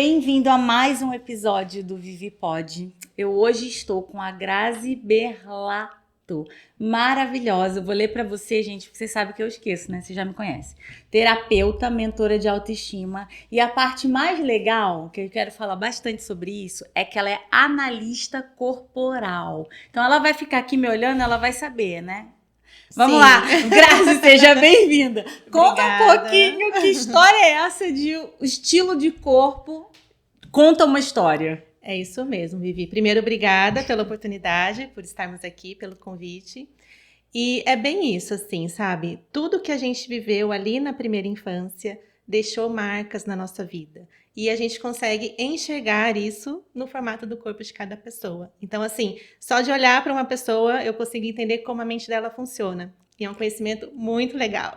Bem-vindo a mais um episódio do Vivipod. Eu hoje estou com a Grazi Berlato, maravilhosa. Eu vou ler para você, gente, porque você sabe que eu esqueço, né? Você já me conhece. Terapeuta, mentora de autoestima. E a parte mais legal, que eu quero falar bastante sobre isso, é que ela é analista corporal. Então ela vai ficar aqui me olhando, ela vai saber, né? Vamos lá, Sim. Grazi, seja bem-vinda. Conta um Obrigada. pouquinho que história é essa de estilo de corpo. Conta uma história. É isso mesmo, Vivi. Primeiro, obrigada pela oportunidade, por estarmos aqui, pelo convite. E é bem isso, assim, sabe? Tudo que a gente viveu ali na primeira infância deixou marcas na nossa vida. E a gente consegue enxergar isso no formato do corpo de cada pessoa. Então, assim, só de olhar para uma pessoa, eu consigo entender como a mente dela funciona. E é um conhecimento muito legal.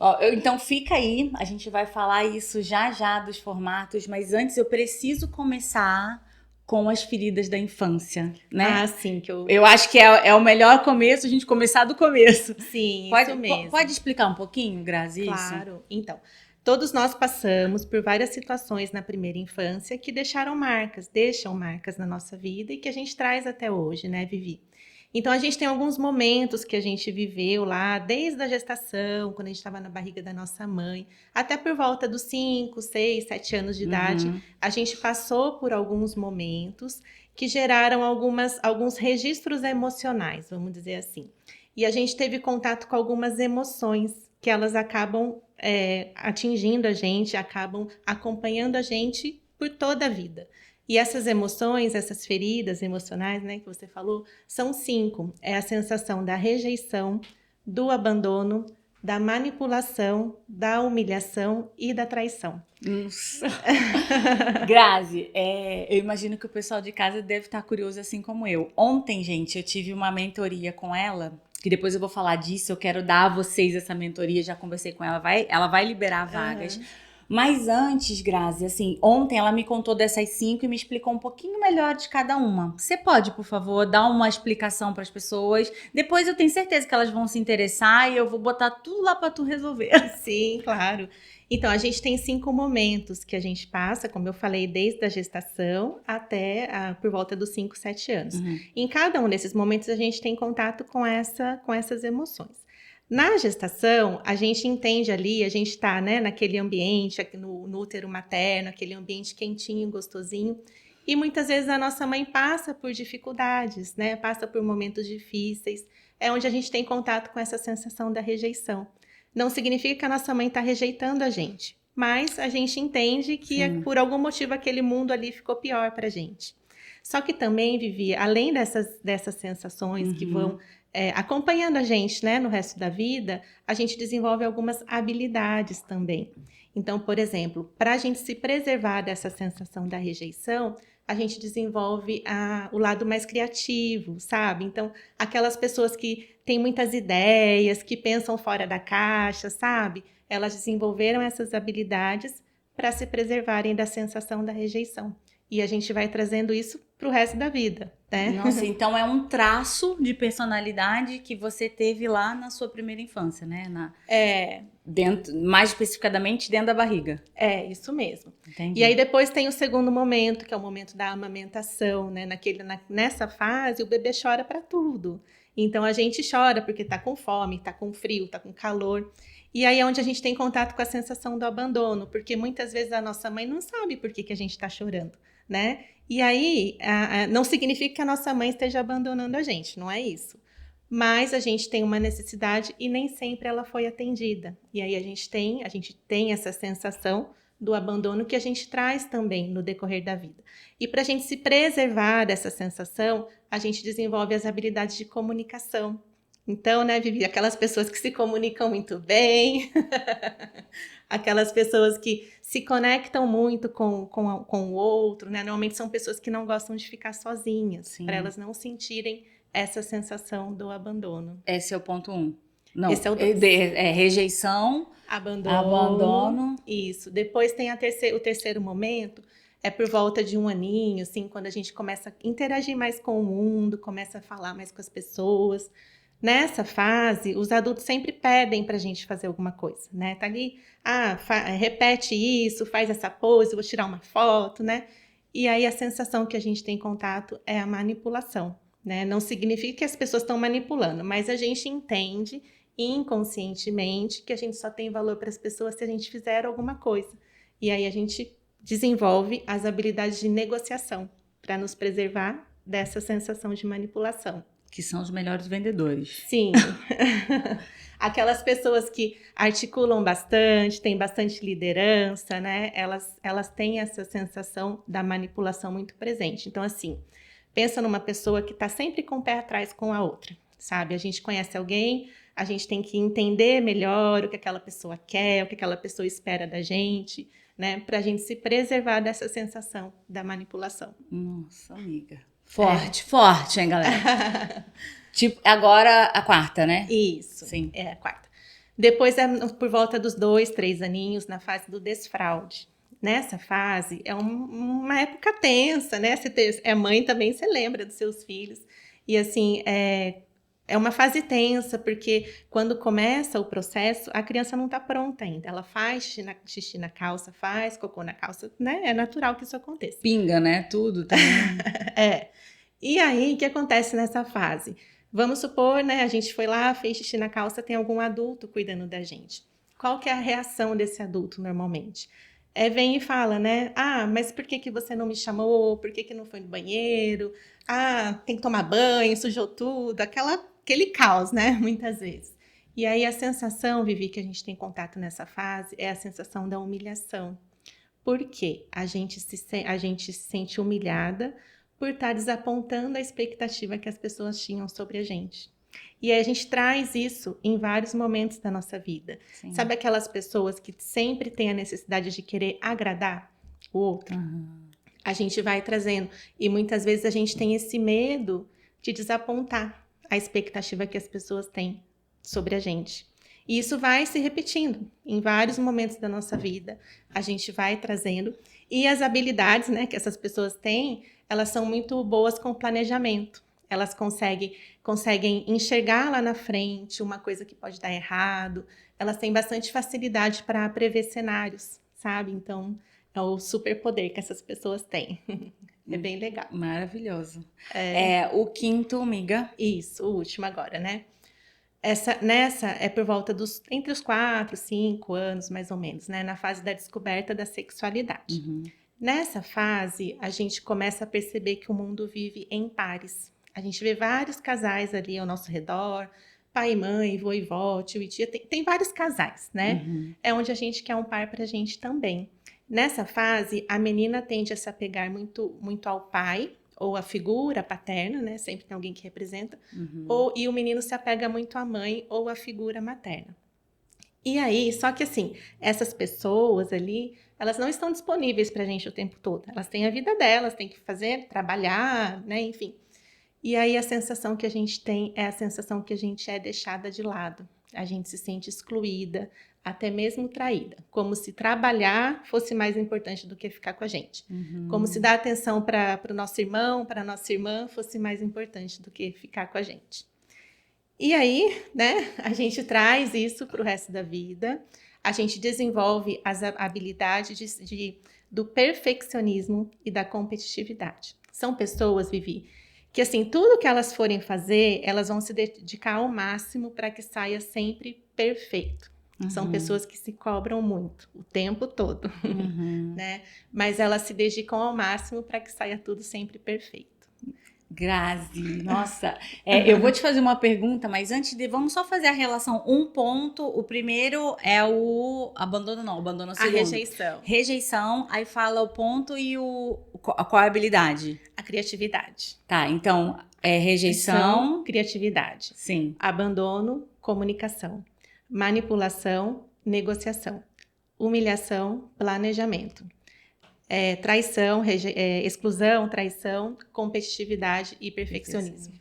Ó, então fica aí, a gente vai falar isso já já dos formatos, mas antes eu preciso começar com as feridas da infância, né? Ah, sim, que eu... Eu acho que é o melhor começo a gente começar do começo. Sim, Pode, isso mesmo. pode explicar um pouquinho, Grazi, isso? Claro. Então, todos nós passamos por várias situações na primeira infância que deixam marcas na nossa vida e que a gente traz até hoje, né, Vivi? Então, a gente tem alguns momentos que a gente viveu lá, desde a gestação, quando a gente estava na barriga da nossa mãe, até por volta dos 5, 6, 7 anos de idade, a gente passou por alguns momentos que geraram alguns registros emocionais, vamos dizer assim. E a gente teve contato com algumas emoções que elas acabam atingindo a gente, acabam acompanhando a gente por toda a vida. E essas emoções, essas feridas emocionais, né, que você falou, são 5. É a sensação da rejeição, do abandono, da manipulação, da humilhação e da traição. Nossa. Grazi, eu imagino que o pessoal de casa deve estar curioso assim como eu. Ontem, gente, eu tive uma mentoria com ela, que depois eu vou falar disso, eu quero dar a vocês essa mentoria, já conversei com ela, ela vai liberar vagas. Mas antes, Grazi, assim, ontem ela me contou dessas 5 e me explicou um pouquinho melhor de cada uma. Você pode, por favor, dar uma explicação para as pessoas? Depois eu tenho certeza que elas vão se interessar e eu vou botar tudo lá para tu resolver. Sim, claro. Então, a gente tem 5 momentos que a gente passa, como eu falei, desde a gestação até por volta dos 5, 7 anos. Em cada um desses momentos, a gente tem contato com essas emoções. Na gestação, a gente entende ali, a gente está, né, naquele ambiente, aqui no útero materno, aquele ambiente quentinho, gostosinho, e muitas vezes a nossa mãe passa por dificuldades, né, passa por momentos difíceis, é onde a gente tem contato com essa sensação da rejeição. Não significa que a nossa mãe está rejeitando a gente, mas a gente entende que por algum motivo aquele mundo ali ficou pior para a gente. Só que também, Vivi, além dessas sensações que vão acompanhando a gente, né, no resto da vida, a gente desenvolve algumas habilidades também. Então, por exemplo, para a gente se preservar dessa sensação da rejeição, a gente desenvolve o lado mais criativo, sabe? Então, aquelas pessoas que têm muitas ideias, que pensam fora da caixa, sabe? Elas desenvolveram essas habilidades para se preservarem da sensação da rejeição. E a gente vai trazendo isso para o resto da vida, né? Nossa, então é um traço de personalidade que você teve lá na sua primeira infância, né? Mais especificamente dentro da barriga. É, isso mesmo. Entendi. E aí depois tem o segundo momento, que é o momento da amamentação, né? Nessa fase, o bebê chora para tudo. Então a gente chora porque tá com fome, tá com frio, tá com calor. E aí é onde a gente tem contato com a sensação do abandono, porque muitas vezes a nossa mãe não sabe por que a gente está chorando, né? E aí não significa que a nossa mãe esteja abandonando a gente, não é isso. Mas a gente tem uma necessidade e nem sempre ela foi atendida. E aí a gente tem essa sensação do abandono que a gente traz também no decorrer da vida. E para a gente se preservar dessa sensação, a gente desenvolve as habilidades de comunicação. Então, né, Vivi, aquelas pessoas que se comunicam muito bem, aquelas pessoas que se conectam muito com o outro, né? Normalmente são pessoas que não gostam de ficar sozinhas, para elas não sentirem essa sensação do abandono. Esse é o ponto 1. Não, esse é o 2. Rejeição, abandono. Isso. Depois tem o terceiro momento, é por volta de 1 aninho, assim, quando a gente começa a interagir mais com o mundo, começa a falar mais com as pessoas, Nessa fase, os adultos sempre pedem pra gente fazer alguma coisa, né? Tá ali, repete isso, faz essa pose, vou tirar uma foto, né? E aí a sensação que a gente tem contato é a manipulação, né? Não significa que as pessoas estão manipulando, mas a gente entende inconscientemente que a gente só tem valor para as pessoas se a gente fizer alguma coisa. E aí a gente desenvolve as habilidades de negociação para nos preservar dessa sensação de manipulação. Que são os melhores vendedores. Sim. Aquelas pessoas que articulam bastante, têm bastante liderança, né? Elas têm essa sensação da manipulação muito presente. Então, assim, pensa numa pessoa que está sempre com o pé atrás com a outra, sabe? A gente conhece alguém, a gente tem que entender melhor o que aquela pessoa quer, o que aquela pessoa espera da gente, né? Para a gente se preservar dessa sensação da manipulação. Nossa, amiga. Forte, hein, galera? Tipo, agora a quarta, né? Isso. Sim. É a quarta. Depois, por volta dos 2, 3 aninhos, na fase do desfraude. Nessa fase, é uma época tensa, né? Você é mãe também, você lembra dos seus filhos. E, assim, é uma fase tensa, porque quando começa o processo, a criança não está pronta ainda. Ela faz xixi na calça, faz cocô na calça, né? É natural que isso aconteça. Pinga, né? Tudo também. E aí, o que acontece nessa fase? Vamos supor, né? A gente foi lá, fez xixi na calça, tem algum adulto cuidando da gente. Qual que é a reação desse adulto, normalmente? Vem e fala, né? Mas por que você não me chamou? Por que não foi no banheiro? Tem que tomar banho, sujou tudo. Aquele caos, né? Muitas vezes. E aí a sensação, Vivi, que a gente tem contato nessa fase é a sensação da humilhação. Por quê? A gente se sente humilhada por estar desapontando a expectativa que as pessoas tinham sobre a gente. E aí a gente traz isso em vários momentos da nossa vida. Sim. Sabe aquelas pessoas que sempre têm a necessidade de querer agradar o outro? Uhum. A gente vai trazendo. E muitas vezes a gente tem esse medo de desapontar a expectativa que as pessoas têm sobre a gente. E isso vai se repetindo em vários momentos da nossa vida. A gente vai trazendo. E as habilidades, né, que essas pessoas têm, elas são muito boas com planejamento. Elas conseguem enxergar lá na frente uma coisa que pode dar errado. Elas têm bastante facilidade para prever cenários, sabe? Então, é o superpoder que essas pessoas têm. É bem legal. Maravilhoso. O quinto, amiga. Isso, o último agora, né? Nessa é por volta entre os 4, 5 anos, mais ou menos, né? Na fase da descoberta da sexualidade. Uhum. Nessa fase, a gente começa a perceber que o mundo vive em pares. A gente vê vários casais ali ao nosso redor, pai e mãe, vô e vó, tio e tia, tem vários casais, né? Uhum. É onde a gente quer um par pra gente também. Nessa fase, a menina tende a se apegar muito, muito ao pai, ou a figura paterna, né? Sempre tem alguém que representa. Uhum. E o menino se apega muito à mãe ou à figura materna. E aí, só que assim, essas pessoas ali, elas não estão disponíveis pra gente o tempo todo. Elas têm a vida delas, têm que fazer, trabalhar, né? Enfim. E aí a sensação que a gente tem é a sensação que a gente é deixada de lado. A gente se sente excluída, até mesmo traída. Como se trabalhar fosse mais importante do que ficar com a gente. Uhum. Como se dar atenção para o nosso irmão, para a nossa irmã, fosse mais importante do que ficar com a gente. E aí, né, a gente traz isso para o resto da vida. A gente desenvolve as habilidades do perfeccionismo e da competitividade. São pessoas, Vivi, que assim, tudo que elas forem fazer, elas vão se dedicar ao máximo para que saia sempre perfeito. Uhum. São pessoas que se cobram muito, o tempo todo, uhum. né? Mas elas se dedicam ao máximo para que saia tudo sempre perfeito. Grazi, nossa, eu vou te fazer uma pergunta, mas vamos só fazer a relação, um ponto, o primeiro é o abandono é o segundo. A rejeição, aí fala o ponto e qual é a habilidade? A criatividade. Tá, então, rejeição, criatividade. Sim. Abandono, comunicação. Manipulação, negociação. Humilhação, planejamento. Traição, exclusão, traição, competitividade e perfeccionismo.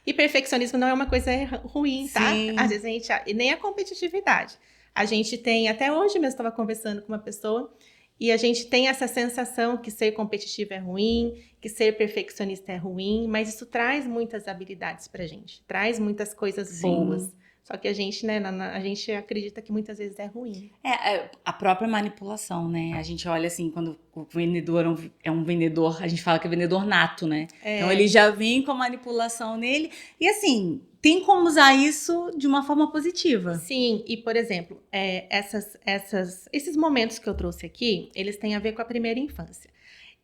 E perfeccionismo não é uma coisa ruim, tá? Sim. Às vezes nem a competitividade. A gente tem, até hoje mesmo estava conversando com uma pessoa E a gente tem essa sensação que ser competitivo é ruim, que ser perfeccionista é ruim, mas isso traz muitas habilidades pra gente, traz muitas coisas boas. Só que a gente, né, a gente acredita que muitas vezes é ruim. A própria manipulação, né? A gente olha assim, quando o vendedor é um vendedor, a gente fala que é vendedor nato, né? Então ele já vem com a manipulação nele. E assim, tem como usar isso de uma forma positiva. Sim, e por exemplo, esses momentos que eu trouxe aqui, eles têm a ver com a primeira infância.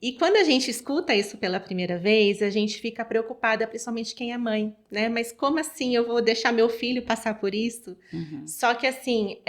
E quando a gente escuta isso pela primeira vez, a gente fica preocupada, principalmente quem é mãe, né? Mas como assim eu vou deixar meu filho passar por isso? Só que assim,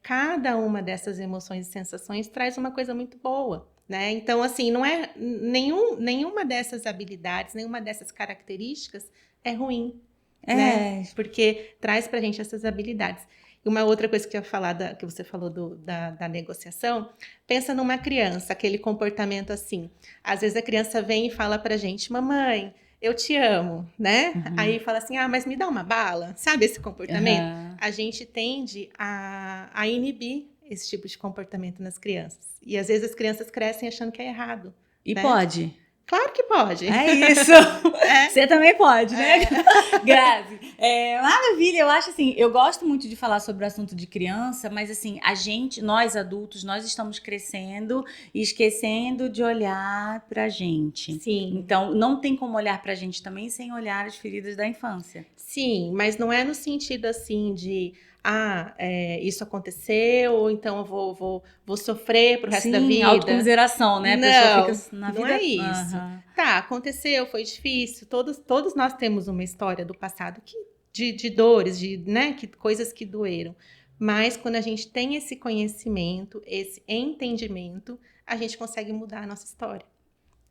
cada uma dessas emoções e sensações traz uma coisa muito boa, né? Então assim, não é nenhuma dessas habilidades, nenhuma dessas características é ruim, né? Porque traz pra gente essas habilidades. E uma outra coisa que eu ia falar, que você falou da negociação, pensa numa criança, aquele comportamento assim. Às vezes a criança vem e fala pra gente, mamãe, eu te amo, né? Aí fala assim, mas me dá uma bala. Sabe esse comportamento? A gente tende a inibir esse tipo de comportamento nas crianças. E às vezes as crianças crescem achando que é errado. E né? pode. Claro que pode. É isso. Você também pode, né? Grazi. Maravilha, eu acho assim, eu gosto muito de falar sobre o assunto de criança, mas assim, nós adultos, nós estamos crescendo e esquecendo de olhar pra gente. Sim. Então, não tem como olhar pra gente também sem olhar as feridas da infância. Sim, mas não é no sentido assim de isso aconteceu, ou então eu vou sofrer pro resto da vida. Autocomiseração, né? A pessoa fica na vida... Não é isso. Tá, aconteceu, foi difícil. Todos nós temos uma história do passado de dores, né, coisas que doeram. Mas quando a gente tem esse conhecimento, esse entendimento, a gente consegue mudar a nossa história.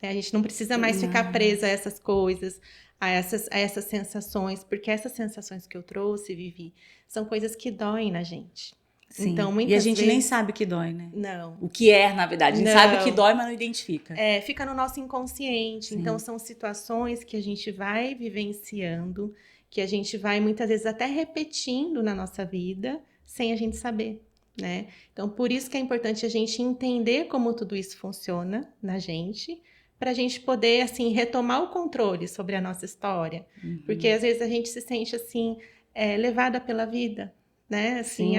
A gente não precisa mais ficar presa a essas coisas, a essas sensações, porque essas sensações que eu trouxe, Vivi, são coisas que doem na gente. Sim. Então, muitas e a gente vezes... nem sabe que dói, né? Não. O que na verdade. A gente sabe que dói, mas não identifica. Fica no nosso inconsciente. Sim. Então, são situações que a gente vai vivenciando, que a gente vai, muitas vezes, até repetindo na nossa vida, sem a gente saber, né? Então, por isso que é importante a gente entender como tudo isso funciona na gente, para a gente poder, assim, retomar o controle sobre a nossa história. Porque, às vezes, a gente se sente, assim, levada pela vida, né? Assim,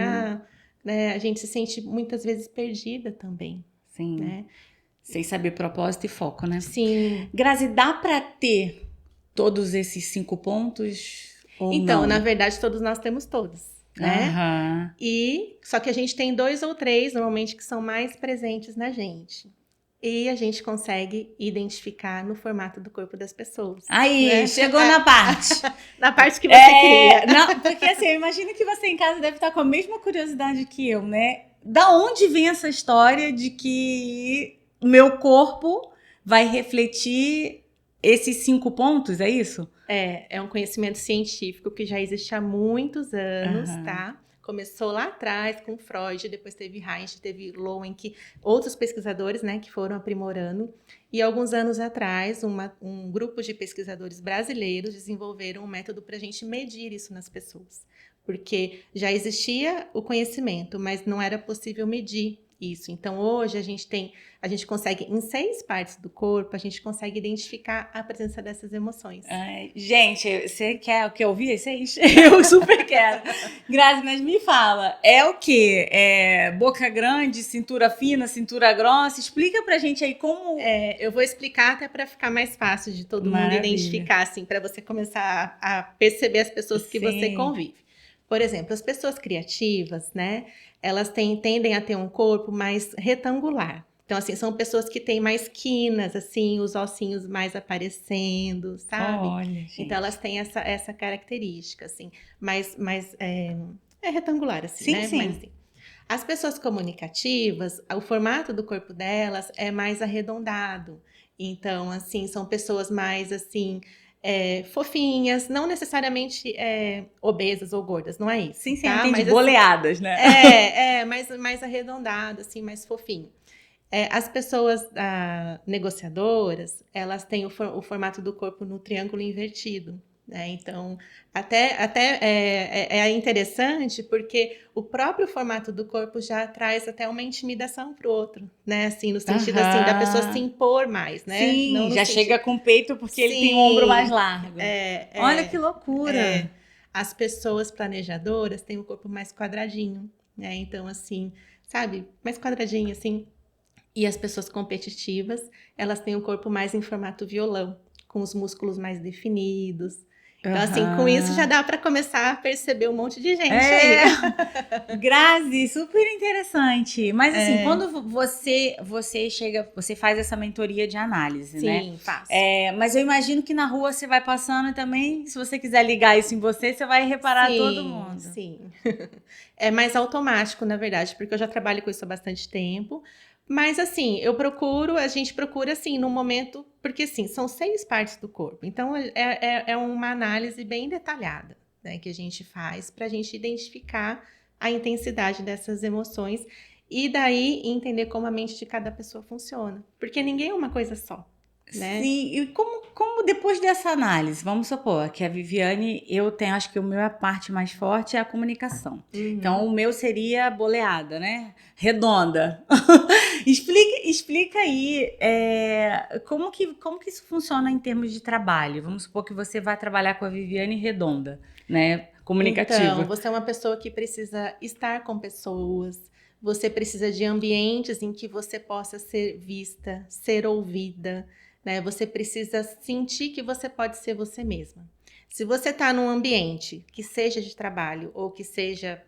né? A gente se sente, muitas vezes, perdida também. Sim. Né? Sem saber propósito e foco, né? Sim. Grazi, dá para ter todos esses 5 pontos ou então, não? Na verdade, todos nós temos todos, né? Só que a gente tem 2 ou 3, normalmente, que são mais presentes na gente. E a gente consegue identificar no formato do corpo das pessoas. Aí, né? chegou na parte. Na parte que você queria. Não, porque assim, eu imagino que você em casa deve estar com a mesma curiosidade que eu, né? Da onde vem essa história de que o meu corpo vai refletir esses 5 pontos, é isso? É um conhecimento científico que já existe há muitos anos, tá? Começou lá atrás com Freud, depois teve Reich, teve Lowenk, outros pesquisadores, né, que foram aprimorando. E alguns anos atrás, um grupo de pesquisadores brasileiros desenvolveram um método para a gente medir isso nas pessoas. Porque já existia o conhecimento, mas não era possível medir isso. Então, hoje, a gente consegue, em 6 partes do corpo, a gente consegue identificar a presença dessas emoções. Gente, você quer ouvir esses? Eu super quero. Grazi, mas me fala, é o quê? Boca grande, cintura fina, cintura grossa? Explica pra gente aí como... eu vou explicar até para ficar mais fácil de todo mundo identificar, assim, para você começar a perceber as pessoas que você convive. Por exemplo, as pessoas criativas, né? Elas tendem a ter um corpo mais retangular. Então, assim, são pessoas que têm mais quinas, assim, os ossinhos mais aparecendo, sabe? Olha, gente. Então, elas têm essa característica, assim, mais retangular, assim, sim, né? Sim. Mas, assim, as pessoas comunicativas, o formato do corpo delas é mais arredondado. Então, assim, são pessoas mais, assim... fofinhas, não necessariamente obesas ou gordas, não é isso. Sim, tá? Entendi, mas, boleadas, né? mais arredondado, assim, mais fofinho. As pessoas negociadoras, elas têm o formato do corpo no triângulo invertido, né? Então, até é interessante porque o próprio formato do corpo já traz até uma intimidação para o outro, né? Assim, no sentido assim, da pessoa se impor mais, né? Não Sim, no já sentido... chega com o peito porque ele tem o ombro mais Sim, largo. Olha que é. loucura. As pessoas planejadoras têm o corpo mais quadradinho, né? Então, assim, sabe? Mais quadradinho, assim. E as pessoas competitivas, elas têm o corpo mais em formato violão, com os músculos mais definidos. Então, assim, com isso já dá para começar a perceber um monte de gente aí. Grazi, super interessante. Mas assim, quando você chega, você faz essa mentoria de análise, né? Sim, faço. Mas eu imagino que na rua você vai passando e também, se você quiser ligar isso em você, você vai reparar todo mundo. Sim. É mais automático, na verdade, porque eu já trabalho com isso há bastante tempo. Mas assim, a gente procura assim, no momento, porque assim, são 6 partes do corpo. Então, é uma análise bem detalhada, né, que a gente faz para a gente identificar a intensidade dessas emoções e daí entender como a mente de cada pessoa funciona. Porque ninguém é uma coisa só, né? Sim, e como depois dessa análise, vamos supor que a Viviane, acho que o meu, a parte mais forte é a comunicação. Então, o meu seria boleada, né? Redonda. Explica aí como que isso funciona em termos de trabalho. Vamos supor que você vai trabalhar com a Viviane redonda, né? Comunicativa. Então, você é uma pessoa que precisa estar com pessoas, você precisa de ambientes em que você possa ser vista, ser ouvida, né? Você precisa sentir que você pode ser você mesma. Se você está num ambiente que seja de trabalho ou que seja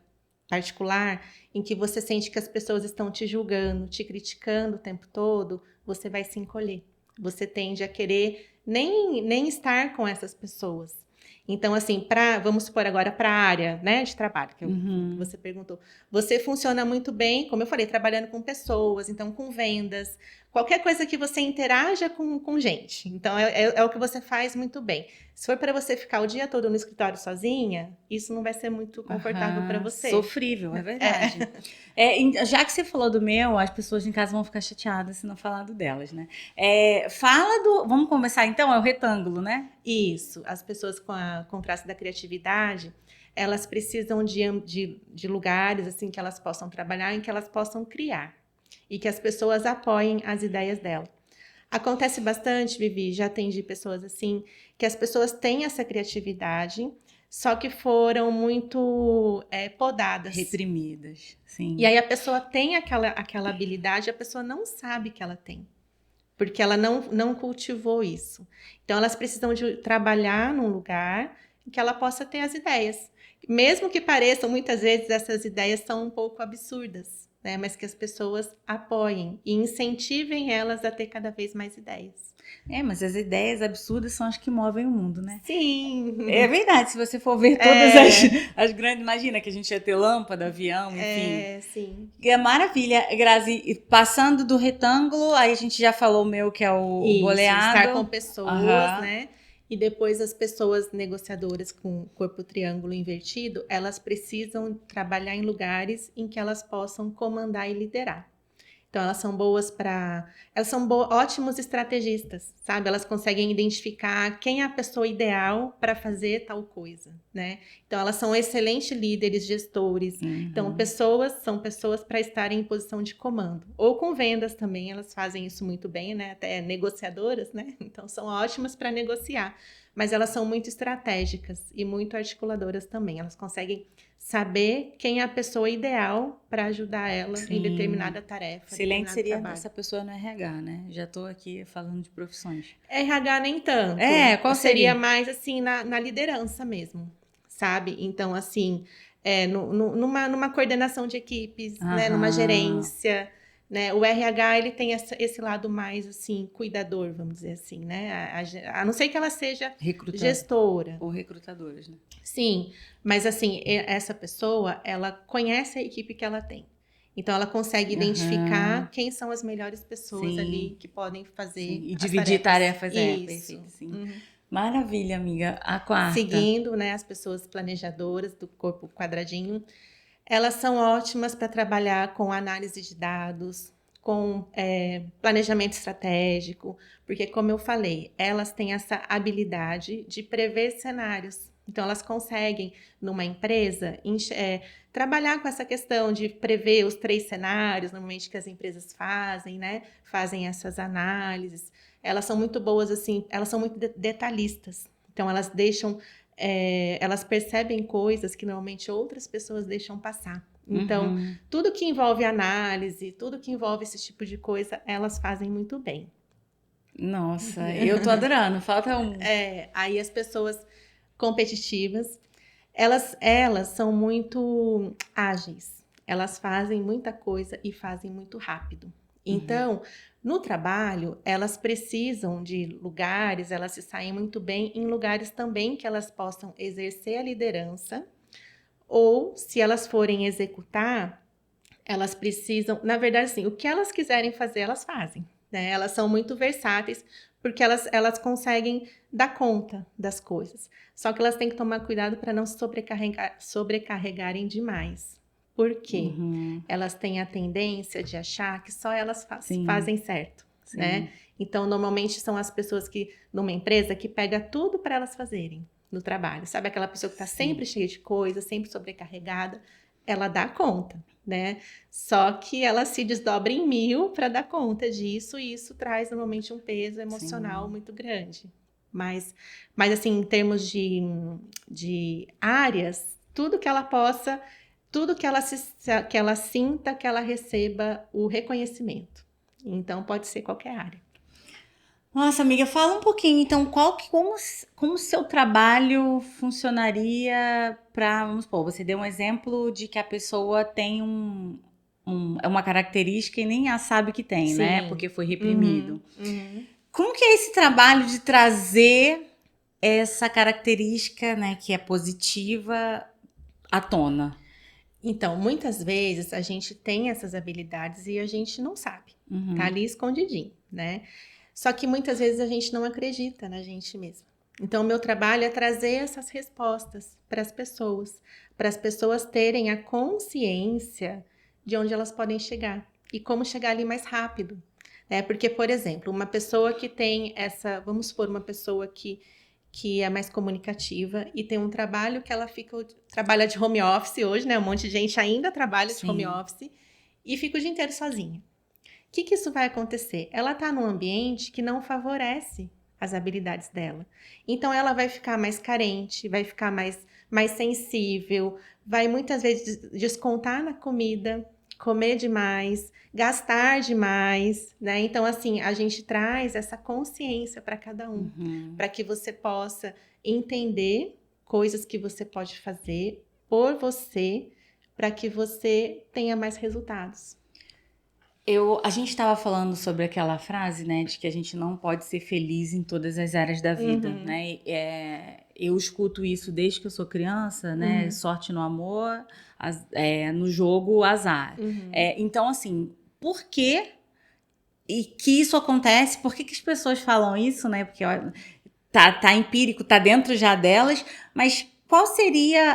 particular, em que você sente que as pessoas estão te julgando, te criticando o tempo todo, você vai se encolher. Você tende a querer nem estar com essas pessoas. Então, assim, vamos supor agora para a área, né, de trabalho, que você perguntou. Você funciona muito bem, como eu falei, trabalhando com pessoas, então com vendas, qualquer coisa que você interaja com gente. Então, é o que você faz muito bem. Se for para você ficar o dia todo no escritório sozinha, isso não vai ser muito confortável para você. Sofrível, é verdade. Já que você falou do meu, as pessoas em casa vão ficar chateadas se não falar do delas, né? Vamos começar então, é o retângulo, né? Isso. As pessoas com traço da criatividade, elas precisam de lugares assim que elas possam trabalhar, em que elas possam criar. E que as pessoas apoiem as ideias dela. Acontece bastante, Vivi, já atendi pessoas assim, que as pessoas têm essa criatividade, só que foram muito podadas. Reprimidas, sim. E aí a pessoa tem aquela habilidade, a pessoa não sabe que ela tem. Porque ela não cultivou isso. Então, elas precisam de trabalhar num lugar em que ela possa ter as ideias. Mesmo que pareçam, muitas vezes, essas ideias são um pouco absurdas, né? Mas que as pessoas apoiem e incentivem elas a ter cada vez mais ideias. Mas as ideias absurdas são as que movem o mundo, né? Sim. É verdade, se você for ver todas as grandes... Imagina que a gente ia ter lâmpada, avião, enfim. Sim. É maravilha, Grazi. Passando do retângulo, aí a gente já falou o meu, que é o boleado. Estar com pessoas, né? E depois as pessoas negociadoras com corpo triângulo invertido, elas precisam trabalhar em lugares em que elas possam comandar e liderar. Então, elas são ótimos estrategistas, sabe? Elas conseguem identificar quem é a pessoa ideal para fazer tal coisa, né? Então, elas são excelentes líderes, gestores. Então, são pessoas para estarem em posição de comando. Ou com vendas também, elas fazem isso muito bem, né? Até negociadoras, né? Então, são ótimas para negociar. Mas elas são muito estratégicas e muito articuladoras também. Elas conseguem saber quem é a pessoa ideal para ajudar ela em determinada tarefa. Excelente seria trabalho. Essa pessoa no RH, né? Já estou aqui falando de profissões. RH nem tanto. Qual seria? Mais assim na liderança mesmo, sabe? Então, assim, numa coordenação de equipes, né? Numa gerência, né? O RH, ele tem esse lado mais, assim, cuidador, vamos dizer assim, né? A não ser que ela seja gestora. Ou recrutadoras, né? Sim, mas assim, essa pessoa, ela conhece a equipe que ela tem. Então, ela consegue identificar quem são as melhores pessoas ali que podem fazer e dividir tarefas. Perfeito, sim. Maravilha, amiga. A quarta. Seguindo, né, as pessoas planejadoras do corpo quadradinho, elas são ótimas para trabalhar com análise de dados, com planejamento estratégico, porque, como eu falei, elas têm essa habilidade de prever cenários. Então, elas conseguem, numa empresa, trabalhar com essa questão de prever os 3 cenários, normalmente que as empresas fazem, né? Fazem essas análises. Elas são muito boas, assim, elas são muito detalhistas. Então, elas deixam, elas percebem coisas que normalmente outras pessoas deixam passar. Então, tudo que envolve análise, tudo que envolve esse tipo de coisa, elas fazem muito bem. Nossa, eu tô adorando. Falta um. Aí as pessoas competitivas, elas são muito ágeis. Elas fazem muita coisa e fazem muito rápido. Então, no trabalho, elas precisam de lugares, elas se saem muito bem em lugares também que elas possam exercer a liderança, ou se elas forem executar, elas precisam, na verdade, assim, o que elas quiserem fazer, elas fazem, né? Elas são muito versáteis, porque elas conseguem dar conta das coisas. Só que elas têm que tomar cuidado para não se sobrecarregarem demais. Por quê? Elas têm a tendência de achar que só elas fazem certo, né? Então, normalmente são as pessoas que, numa empresa, que pega tudo para elas fazerem no trabalho. Sabe aquela pessoa que está sempre cheia de coisa, sempre sobrecarregada? Ela dá conta, né? Só que ela se desdobra em 1000 para dar conta disso, e isso traz normalmente um peso emocional muito grande. Mas assim, em termos de áreas, tudo que ela possa, tudo que ela sinta, que ela receba o reconhecimento. Então, pode ser qualquer área. Nossa, amiga, fala um pouquinho, então, como o seu trabalho funcionaria para, vamos supor, você deu um exemplo de que a pessoa tem uma característica e nem a sabe que tem, né? Porque foi reprimido. Como que é esse trabalho de trazer essa característica, né, que é positiva, à tona? Então, muitas vezes a gente tem essas habilidades e a gente não sabe. Tá ali escondidinho, né? Só que muitas vezes a gente não acredita na gente mesma. Então, o meu trabalho é trazer essas respostas para as pessoas terem a consciência de onde elas podem chegar e como chegar ali mais rápido. Né? Porque, por exemplo, uma pessoa que tem vamos supor, uma pessoa que é mais comunicativa e tem um trabalho que ela trabalha de home office hoje, né? Um monte de gente ainda trabalha de home office e fica o dia inteiro sozinha. O que isso vai acontecer? Ela está num ambiente que não favorece as habilidades dela. Então, ela vai ficar mais carente, vai ficar mais sensível, vai muitas vezes descontar na comida, comer demais, gastar demais, né? Então, assim, a gente traz essa consciência para cada um, para que você possa entender coisas que você pode fazer por você, para que você tenha mais resultados. A gente estava falando sobre aquela frase, né, de que a gente não pode ser feliz em todas as áreas da vida, né? Eu escuto isso desde que eu sou criança, né? Sorte no amor, no jogo, azar. Então, assim, por que isso acontece? Por que as pessoas falam isso, né? Porque ó, tá empírico, tá dentro já delas, mas qual seria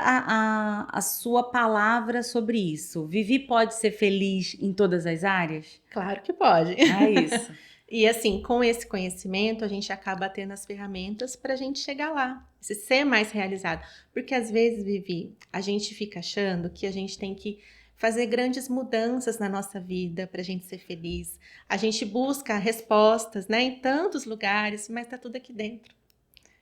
a sua palavra sobre isso? Vivi pode ser feliz em todas as áreas? Claro que pode. É isso. E assim, com esse conhecimento, a gente acaba tendo as ferramentas para a gente chegar lá, ser mais realizado. Porque às vezes, Vivi, a gente fica achando que a gente tem que fazer grandes mudanças na nossa vida para a gente ser feliz. A gente busca respostas, né, em tantos lugares, mas tá tudo aqui dentro.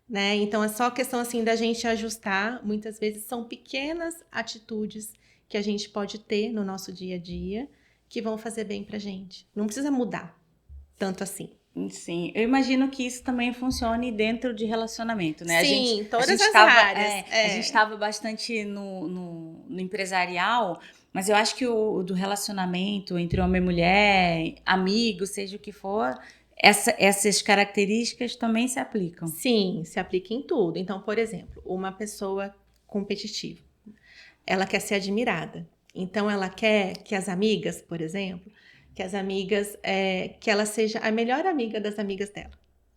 Né? Então, é só questão assim da gente ajustar. Muitas vezes são pequenas atitudes que a gente pode ter no nosso dia a dia que vão fazer bem pra gente. Não precisa mudar tanto assim. Sim, eu imagino que isso também funcione dentro de relacionamento, né? Sim, todas as áreas. A gente estava bastante no empresarial, mas eu acho que o do relacionamento entre homem e mulher, amigo, seja o que for, essas características também se aplicam. Sim, se aplica em tudo. Então, por exemplo, uma pessoa competitiva, ela quer ser admirada. Então, ela quer que as amigas, por exemplo, que ela seja a melhor amiga das amigas dela.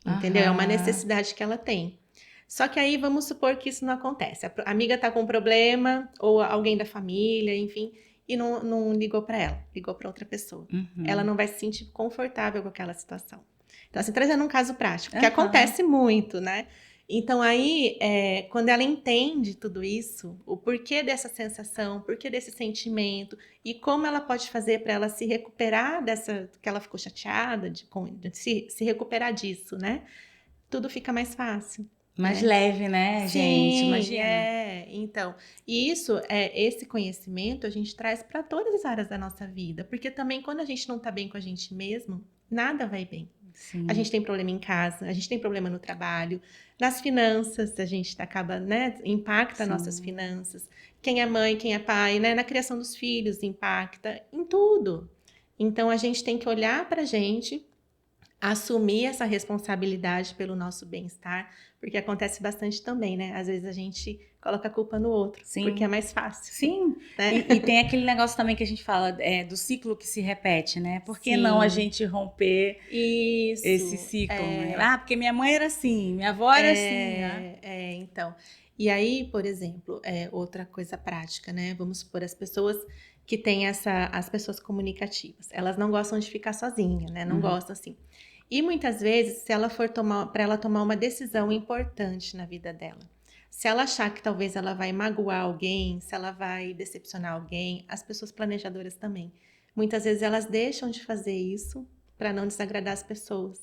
Entendeu? É uma necessidade que ela tem. Só que aí, vamos supor que isso não acontece. A amiga tá com um problema, ou alguém da família, enfim, e não ligou para ela, ligou para outra pessoa. Ela não vai se sentir confortável com aquela situação. Então, assim, trazendo um caso prático, que acontece muito, né? Então, aí, quando ela entende tudo isso, o porquê dessa sensação, o porquê desse sentimento, e como ela pode fazer para ela se recuperar que ela ficou chateada, de se recuperar disso, né? Tudo fica mais fácil. Mais leve, né, gente? Sim, Imagina. Então, e esse conhecimento a gente traz para todas as áreas da nossa vida, porque também quando a gente não tá bem com a gente mesmo, nada vai bem. Sim. A gente tem problema em casa, a gente tem problema no trabalho, nas finanças, a gente acaba, né, impacta nossas finanças. Quem é mãe, quem é pai, né, na criação dos filhos impacta, em tudo. Então, a gente tem que olhar pra gente, assumir essa responsabilidade pelo nosso bem-estar, porque acontece bastante também, né? Às vezes a gente coloca a culpa no outro, porque é mais fácil. Sim, né? E tem aquele negócio também que a gente fala do ciclo que se repete, né? Por que não a gente romper esse ciclo, né? Ah, porque minha mãe era assim, minha avó era assim, né? Então. E aí, por exemplo, outra coisa prática, né? Vamos supor, as pessoas que têm as pessoas comunicativas, elas não gostam de ficar sozinha, né? Não gostam assim. E muitas vezes, se ela for para ela tomar uma decisão importante na vida dela, se ela achar que talvez ela vai magoar alguém, se ela vai decepcionar alguém, as pessoas planejadoras também, muitas vezes elas deixam de fazer isso para não desagradar as pessoas,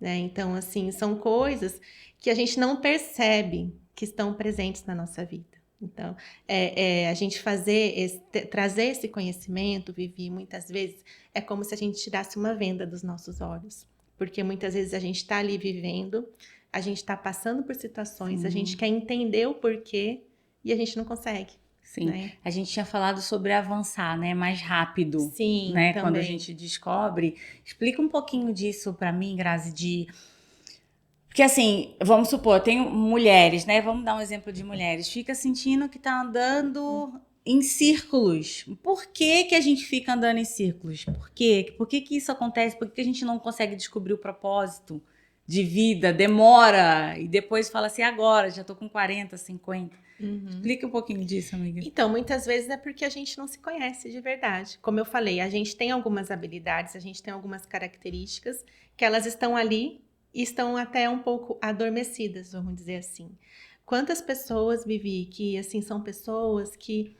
né? Então, assim, são coisas que a gente não percebe que estão presentes na nossa vida. Então, a gente trazer esse conhecimento, Vivi, muitas vezes é como se a gente tirasse uma venda dos nossos olhos. Porque muitas vezes a gente está ali vivendo, a gente está passando por situações, a gente quer entender o porquê e a gente não consegue. Sim, né? A gente tinha falado sobre avançar, né? Mais rápido. Sim, né? também. Quando a gente descobre. Explica um pouquinho disso para mim, Grazi, Porque assim, vamos supor, tem mulheres, né? Vamos dar um exemplo de mulheres. Fica sentindo que tá andando em círculos. Por que que a gente fica andando em círculos? Por quê? Por que que isso acontece? Por que que a gente não consegue descobrir o propósito de vida? Demora. E depois fala assim, agora, já tô com 40, 50. Explica um pouquinho disso, amiga. Então, muitas vezes é porque a gente não se conhece de verdade. Como eu falei, a gente tem algumas habilidades, a gente tem algumas características que elas estão ali e estão até um pouco adormecidas, vamos dizer assim. Quantas pessoas, Vivi, que assim são pessoas que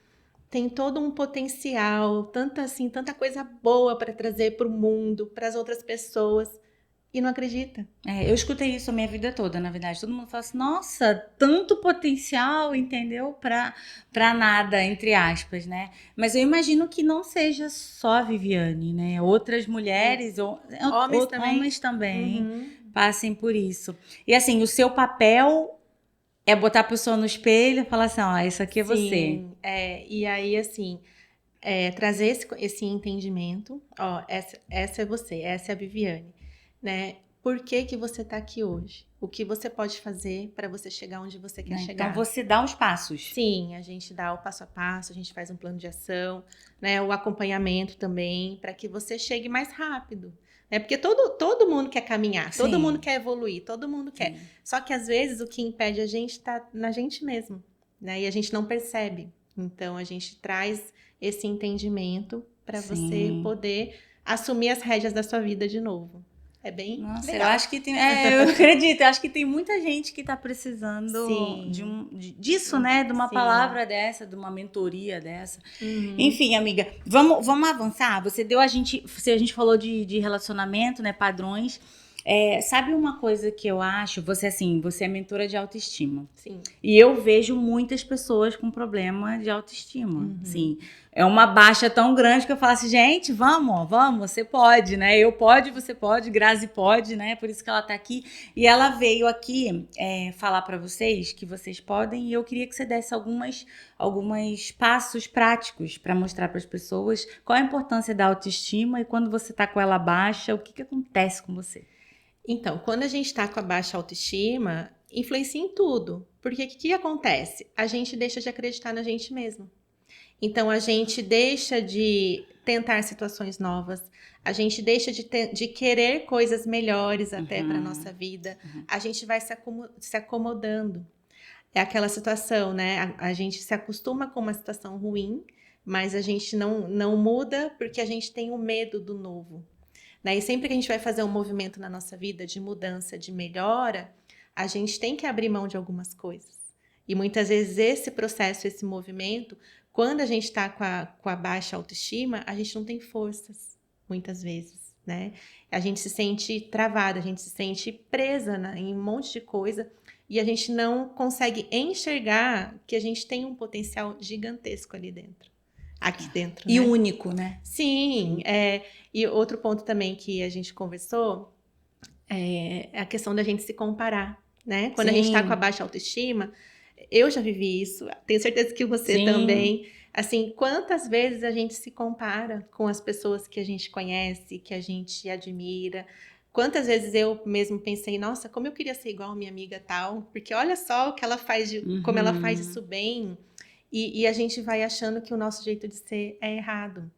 têm todo um potencial, tanta coisa boa para trazer para o mundo, para as outras pessoas, e não acredita. Eu escutei isso a minha vida toda, na verdade. Todo mundo fala assim, nossa, tanto potencial, entendeu? Pra nada, entre aspas, né? Mas eu imagino que não seja só a Viviane, né? Outras mulheres, homens também passem por isso. E assim, o seu papel é botar a pessoa no espelho e falar assim, ó, isso aqui é você. Sim, e aí assim, trazer esse entendimento, ó, essa é você, essa é a Viviane, né? Por que que você tá aqui hoje? O que você pode fazer para você chegar onde você quer chegar? Então você dá os passos. Sim, a gente dá o passo a passo, a gente faz um plano de ação, né? O acompanhamento também, para que você chegue mais rápido. Né? Porque todo mundo quer caminhar, todo mundo quer evoluir, todo mundo quer. Só que às vezes o que impede a gente está na gente mesmo, né? E a gente não percebe. Então a gente traz esse entendimento para você poder assumir as rédeas da sua vida de novo. É bem Nossa, legal. eu acho que tem. Eu acredito, eu acho que tem muita gente que tá precisando disso, né? De uma palavra dessa, de uma mentoria dessa. Enfim, amiga, vamos avançar. A gente falou de relacionamento, né? Padrões. Sabe uma coisa que eu acho? Você é mentora de autoestima. Sim. E eu vejo muitas pessoas com problema de autoestima. Assim, é uma baixa tão grande que eu falo assim, gente, vamos, você pode, né? Eu pode, você pode, Grazi pode, né? Por isso que ela tá aqui. E ela veio aqui falar para vocês que vocês podem, e eu queria que você desse alguns passos práticos para mostrar para as pessoas qual a importância da autoestima e quando você tá com ela baixa, o que acontece com você? Então, quando a gente está com a baixa autoestima, influencia em tudo. Porque o que acontece? A gente deixa de acreditar na gente mesmo. Então, a gente deixa de tentar situações novas, a gente deixa de querer coisas melhores até para a nossa vida, a gente vai se acomodando. É aquela situação, né? A gente se acostuma com uma situação ruim, mas a gente não muda porque a gente tem o medo do novo. Né? E sempre que a gente vai fazer um movimento na nossa vida de mudança, de melhora, a gente tem que abrir mão de algumas coisas. E muitas vezes esse processo, esse movimento, quando a gente está com a baixa autoestima, a gente não tem forças, muitas vezes, né? A gente se sente travada, a gente se sente presa em um monte de coisa e a gente não consegue enxergar que a gente tem um potencial gigantesco ali dentro. Aqui dentro, E né? único, né? Sim, e outro ponto também que a gente conversou é a questão da gente se comparar, né? Quando a gente tá com a baixa autoestima, eu já vivi isso, tenho certeza que você também. Assim, quantas vezes a gente se compara com as pessoas que a gente conhece, que a gente admira? Quantas vezes eu mesmo pensei, nossa, como eu queria ser igual a minha amiga tal, porque olha só o que ela faz, como ela faz isso bem. E a gente vai achando que o nosso jeito de ser é errado.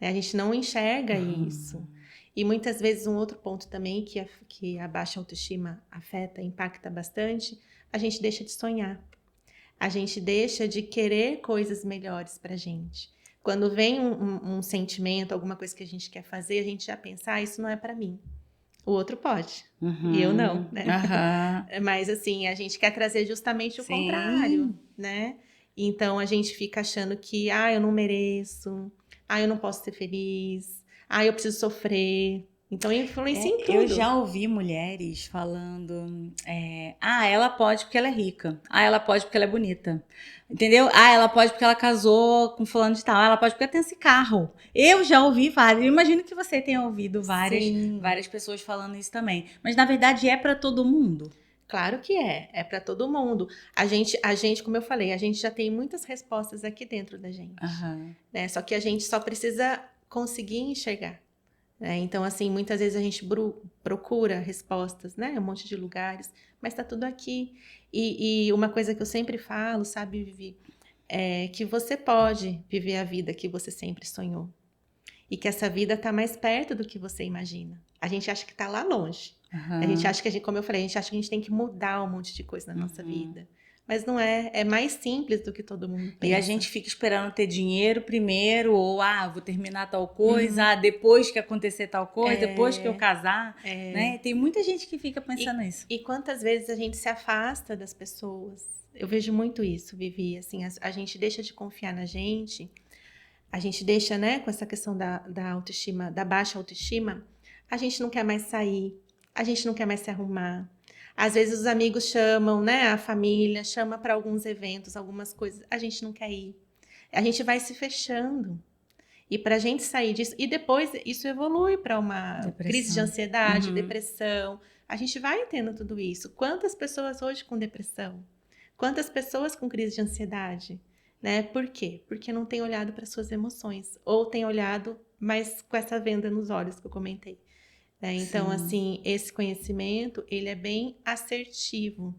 Né? A gente não enxerga isso. E muitas vezes um outro ponto também que a baixa autoestima afeta, impacta bastante, a gente deixa de sonhar. A gente deixa de querer coisas melhores pra gente. Quando vem um sentimento, alguma coisa que a gente quer fazer, a gente já pensa, isso não é pra mim. O outro pode. E eu não, né? Mas assim, a gente quer trazer justamente o contrário, né? Então a gente fica achando que, eu não mereço, eu não posso ser feliz, eu preciso sofrer. Então influencia em tudo. Eu já ouvi mulheres falando, ela pode porque ela é rica, ela pode porque ela é bonita, entendeu? Ela pode porque ela casou com fulano de tal, ela pode porque ela tem esse carro. Eu já ouvi várias, eu imagino que você tenha ouvido várias pessoas falando isso também, mas na verdade é para todo mundo. Claro que é para todo mundo. A gente, como eu falei, a gente já tem muitas respostas aqui dentro da gente, né? Só que a gente só precisa conseguir enxergar. Então, assim, muitas vezes a gente procura respostas, né? Um monte de lugares, mas tá tudo aqui. E uma coisa que eu sempre falo, sabe, Vivi, é que você pode viver a vida que você sempre sonhou. E que essa vida tá mais perto do que você imagina. A gente acha que tá lá longe. A gente acha que, como eu falei, a gente acha que a gente tem que mudar um monte de coisa na nossa vida. Mas não é, é mais simples do que todo mundo pensa. E a gente fica esperando ter dinheiro primeiro, ou vou terminar tal coisa, depois que acontecer tal coisa, depois que eu casar, né? Tem muita gente que fica pensando nisso. E quantas vezes a gente se afasta das pessoas? Eu vejo muito isso, Vivi, assim, a gente deixa de confiar na gente, a gente deixa, né, com essa questão da autoestima, da baixa autoestima, a gente não quer mais sair, a gente não quer mais se arrumar. Às vezes os amigos chamam, né? A família chama para alguns eventos, algumas coisas. A gente não quer ir. A gente vai se fechando. E para a gente sair disso... E depois isso evolui para uma crise de ansiedade, depressão. A gente vai tendo tudo isso. Quantas pessoas hoje com depressão? Quantas pessoas com crise de ansiedade? Né? Por quê? Porque não tem olhado para suas emoções. Ou tem olhado, mas com essa venda nos olhos que eu comentei. Então, assim, esse conhecimento, ele é bem assertivo,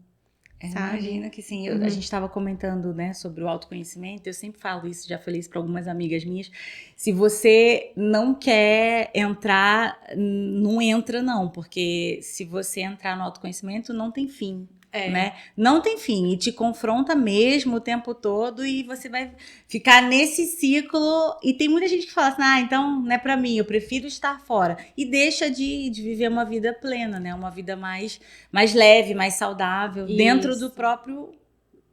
sabe? Imagina que sim, a gente estava comentando, né, sobre o autoconhecimento, eu sempre falo isso, já falei isso para algumas amigas minhas, se você não quer entrar, não entra não, porque se você entrar no autoconhecimento, não tem fim. Né? Não tem fim, e te confronta mesmo o tempo todo e você vai ficar nesse ciclo. E tem muita gente que fala assim, então não é pra mim, eu prefiro estar fora, e deixa de viver uma vida plena, né? Uma vida mais leve, mais saudável, dentro do próprio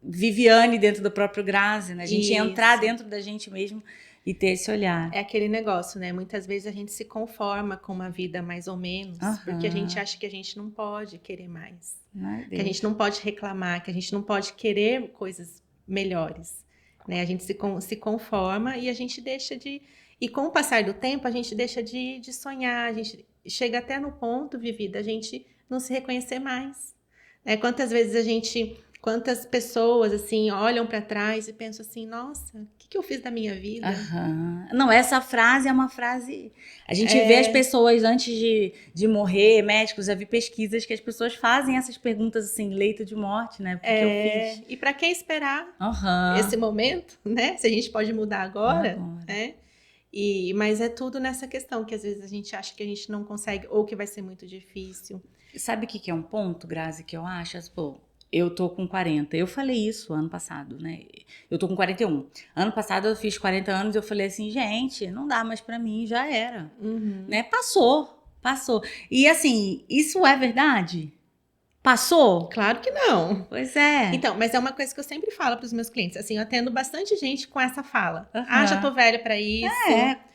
Viviane, dentro do próprio Grazi, né? A gente entrar dentro da gente mesmo e ter esse olhar. É aquele negócio, né? Muitas vezes a gente se conforma com uma vida mais ou menos, porque a gente acha que a gente não pode querer mais. Que a gente não pode reclamar, que a gente não pode querer coisas melhores. Né? A gente se conforma e a gente deixa de... E com o passar do tempo, a gente deixa de sonhar, a gente chega até no ponto, Vivi, da gente não se reconhecer mais. Né? Quantas pessoas, assim, olham para trás e pensam assim, nossa, o que eu fiz da minha vida? Não, essa frase é uma frase... A gente vê as pessoas antes de morrer, médicos, já vi pesquisas que as pessoas fazem essas perguntas, assim, leito de morte, né? Porque eu fiz. E para que esperar esse momento, né? Se a gente pode mudar agora. Né? Mas é tudo nessa questão que às vezes a gente acha que a gente não consegue ou que vai ser muito difícil. Sabe o que é um ponto, Grazi, que eu acho? Pô, eu tô com 40. Eu falei isso ano passado, né? Eu tô com 41. Ano passado eu fiz 40 anos e eu falei assim, gente, não dá mais pra mim, já era. Né? Passou. E assim, isso é verdade? Passou? Claro que não. Pois é. Então, mas é uma coisa que eu sempre falo para os meus clientes. Assim, eu atendo bastante gente com essa fala. Uhum. Já tô velha para isso.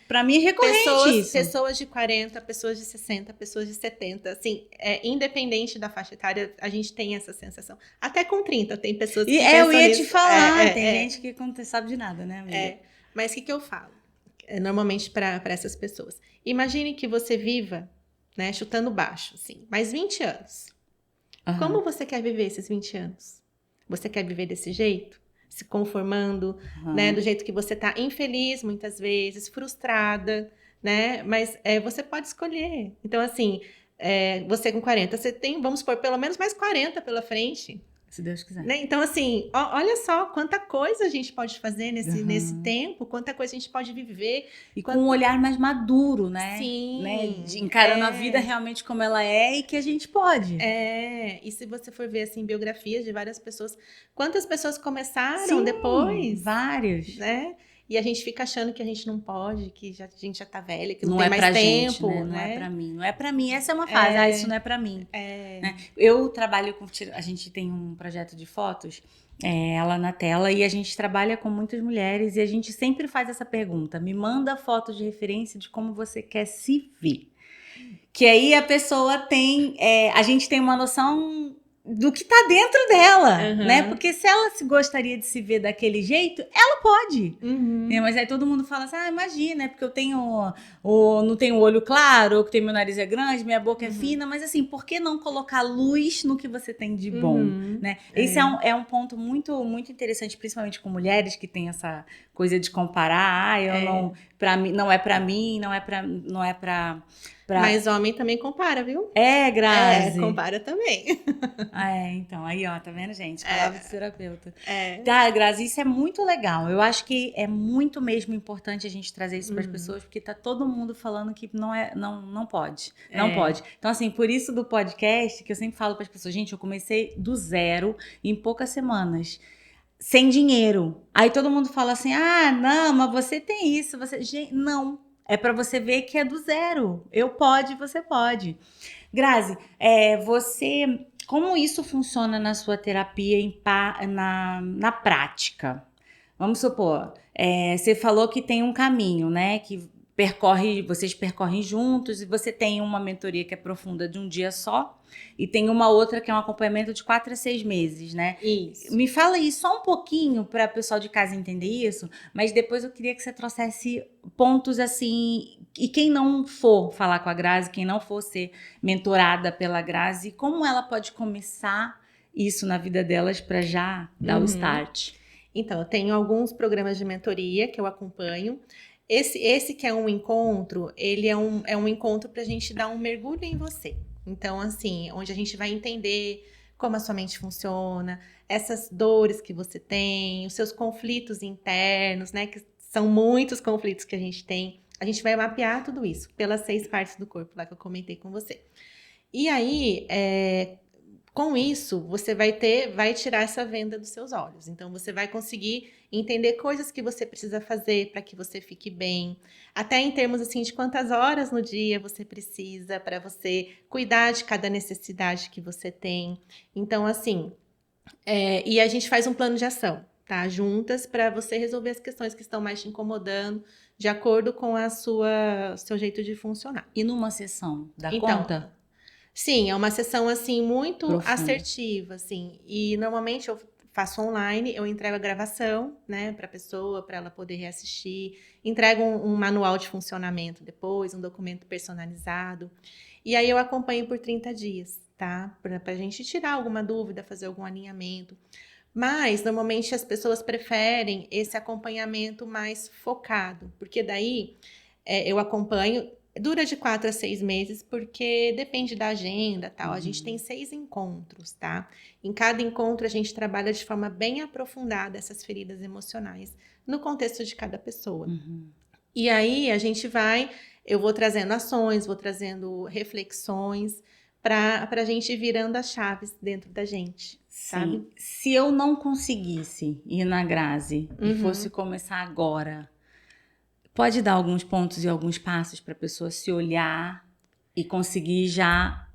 Pra mim é recorrente isso. Pessoas de 40, pessoas de 60, pessoas de 70. Assim, independente da faixa etária, a gente tem essa sensação. Até com 30 tem pessoas que pensam eu ia nisso. te falar, tem gente que não sabe de nada, né, amiga? Mas o que eu falo? Normalmente para essas pessoas. Imagine que você viva, né, chutando baixo, assim, mais 20 anos. Uhum. Como você quer viver esses 20 anos? Você quer viver desse jeito? Se conformando, né? Do jeito que você tá infeliz muitas vezes, frustrada, né? Mas você pode escolher. Então, assim, você com 40, você tem, vamos supor, pelo menos mais 40 pela frente. Se Deus quiser. Né? Então, assim, olha só quanta coisa a gente pode fazer nesse tempo, quanta coisa a gente pode viver. E com um olhar mais maduro, né? Sim. Né? Encarando a vida realmente como ela é e que a gente pode. E se você for ver, assim, biografias de várias pessoas, quantas pessoas começaram depois? Vários. Né? E a gente fica achando que a gente não pode, que a gente já tá velha, que não tem mais pra tempo. Gente, né? Não é pra mim. Não é pra mim. Essa é uma fase. Isso não é pra mim. Né? Eu trabalho com... A gente tem um projeto de fotos, ela na tela, e a gente trabalha com muitas mulheres e a gente sempre faz essa pergunta. Me manda foto de referência de como você quer se ver. Que aí a pessoa tem... a gente tem uma noção... do que tá dentro dela, né? Porque se ela gostaria de se ver daquele jeito, ela pode. Mas aí todo mundo fala assim, imagina, é porque eu tenho não tenho o olho claro, ou que meu nariz é grande, minha boca é fina, mas assim, por que não colocar luz no que você tem de bom, né? Esse é um ponto muito, muito interessante, principalmente com mulheres que têm essa coisa de comparar, pra mim, não é pra mim, não é pra... Mas homem também compara, viu? Grazi. Compara também. Então, aí ó, tá vendo, gente? Palavra de terapeuta. Tá, Grazi, isso é muito legal. Eu acho que é muito mesmo importante a gente trazer isso para as pessoas, porque tá todo mundo falando que não pode. Não pode. Então, assim, por isso do podcast, que eu sempre falo para as pessoas, gente, eu comecei do zero em poucas semanas. Sem dinheiro. Aí todo mundo fala assim, não, mas você tem isso, Gente, não. É para você ver que é do zero. Você pode. Grazi, como isso funciona na sua terapia na prática? Vamos supor, você falou que tem um caminho, né? Que vocês percorrem juntos e você tem uma mentoria que é profunda de um dia só e tem uma outra que é um acompanhamento de 4 a 6 meses, né? Isso. Me fala aí só um pouquinho para o pessoal de casa entender isso, mas depois eu queria que você trouxesse pontos assim, e quem não for falar com a Grazi, quem não for ser mentorada pela Grazi, como ela pode começar isso na vida delas para já dar o start? Então, eu tenho alguns programas de mentoria que eu acompanho. Esse que é um encontro, ele é um encontro para a gente dar um mergulho em você. Então, assim, onde a gente vai entender como a sua mente funciona, essas dores que você tem, os seus conflitos internos, né? Que são muitos conflitos que a gente tem. A gente vai mapear tudo isso pelas 6 partes do corpo lá que eu comentei com você. E aí, com isso, você vai tirar essa venda dos seus olhos. Então, você vai conseguir entender coisas que você precisa fazer para que você fique bem. Até em termos, assim, de quantas horas no dia você precisa para você cuidar de cada necessidade que você tem. Então, assim, e a gente faz um plano de ação, tá? Juntas para você resolver as questões que estão mais te incomodando, de acordo com seu jeito de funcionar. E numa sessão, dá conta? Sim, é uma sessão, assim, muito profunda, assertiva, assim. E normalmente eu faço online, eu entrego a gravação, né, para a pessoa, para ela poder reassistir. Entrego um manual de funcionamento depois, um documento personalizado. E aí eu acompanho por 30 dias, tá? Para a gente tirar alguma dúvida, fazer algum alinhamento. Mas, normalmente, as pessoas preferem esse acompanhamento mais focado, porque daí eu acompanho. Dura de 4 a 6 meses, porque depende da agenda, tal. A gente tem 6 encontros, tá? Em cada encontro, a gente trabalha de forma bem aprofundada essas feridas emocionais, no contexto de cada pessoa. E aí, eu vou trazendo ações, vou trazendo reflexões, pra gente ir virando as chaves dentro da gente, sabe? Sim. Se eu não conseguisse ir na Grazi e fosse começar agora, pode dar alguns pontos e alguns passos para a pessoa se olhar e conseguir já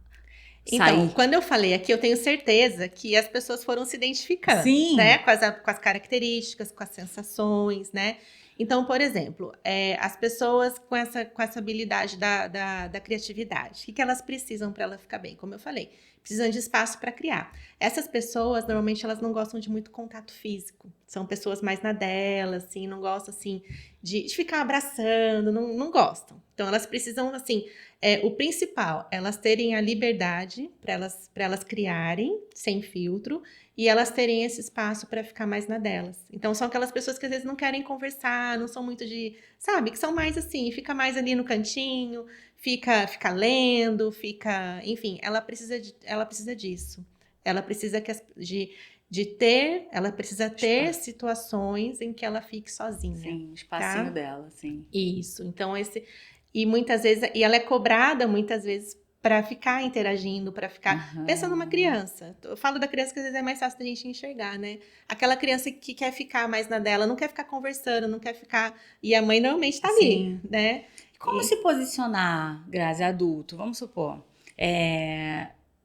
Então, sair? quando eu falei aqui, eu tenho certeza que as pessoas foram se identificando, né? Sim. Com as características, com as sensações, né? Então, por exemplo, as pessoas com essa habilidade da criatividade, o que elas precisam para ela ficar bem? Como eu falei, precisam de espaço para criar. Essas pessoas, normalmente, elas não gostam de muito contato físico. São pessoas mais na dela, assim, não gostam, assim, de ficar abraçando, não gostam. Então, elas precisam, assim, o principal, elas terem a liberdade para elas criarem, sem filtro, e elas terem esse espaço para ficar mais na delas. Então, são aquelas pessoas que às vezes não querem conversar, não são muito de, sabe, que são mais assim, fica mais ali no cantinho, fica lendo, enfim, ela precisa disso. Ela precisa ela precisa ter situações em que ela fique sozinha. Sim, o espacinho tá? dela, sim. Isso. Então, e muitas vezes, e ela é cobrada muitas vezes para ficar interagindo, para ficar. Pensa numa criança. Eu falo da criança que às vezes é mais fácil da gente enxergar, né? Aquela criança que quer ficar mais na dela, não quer ficar conversando, não quer ficar. E a mãe normalmente tá ali, né? Como se posicionar, Grazi, adulto? Vamos supor.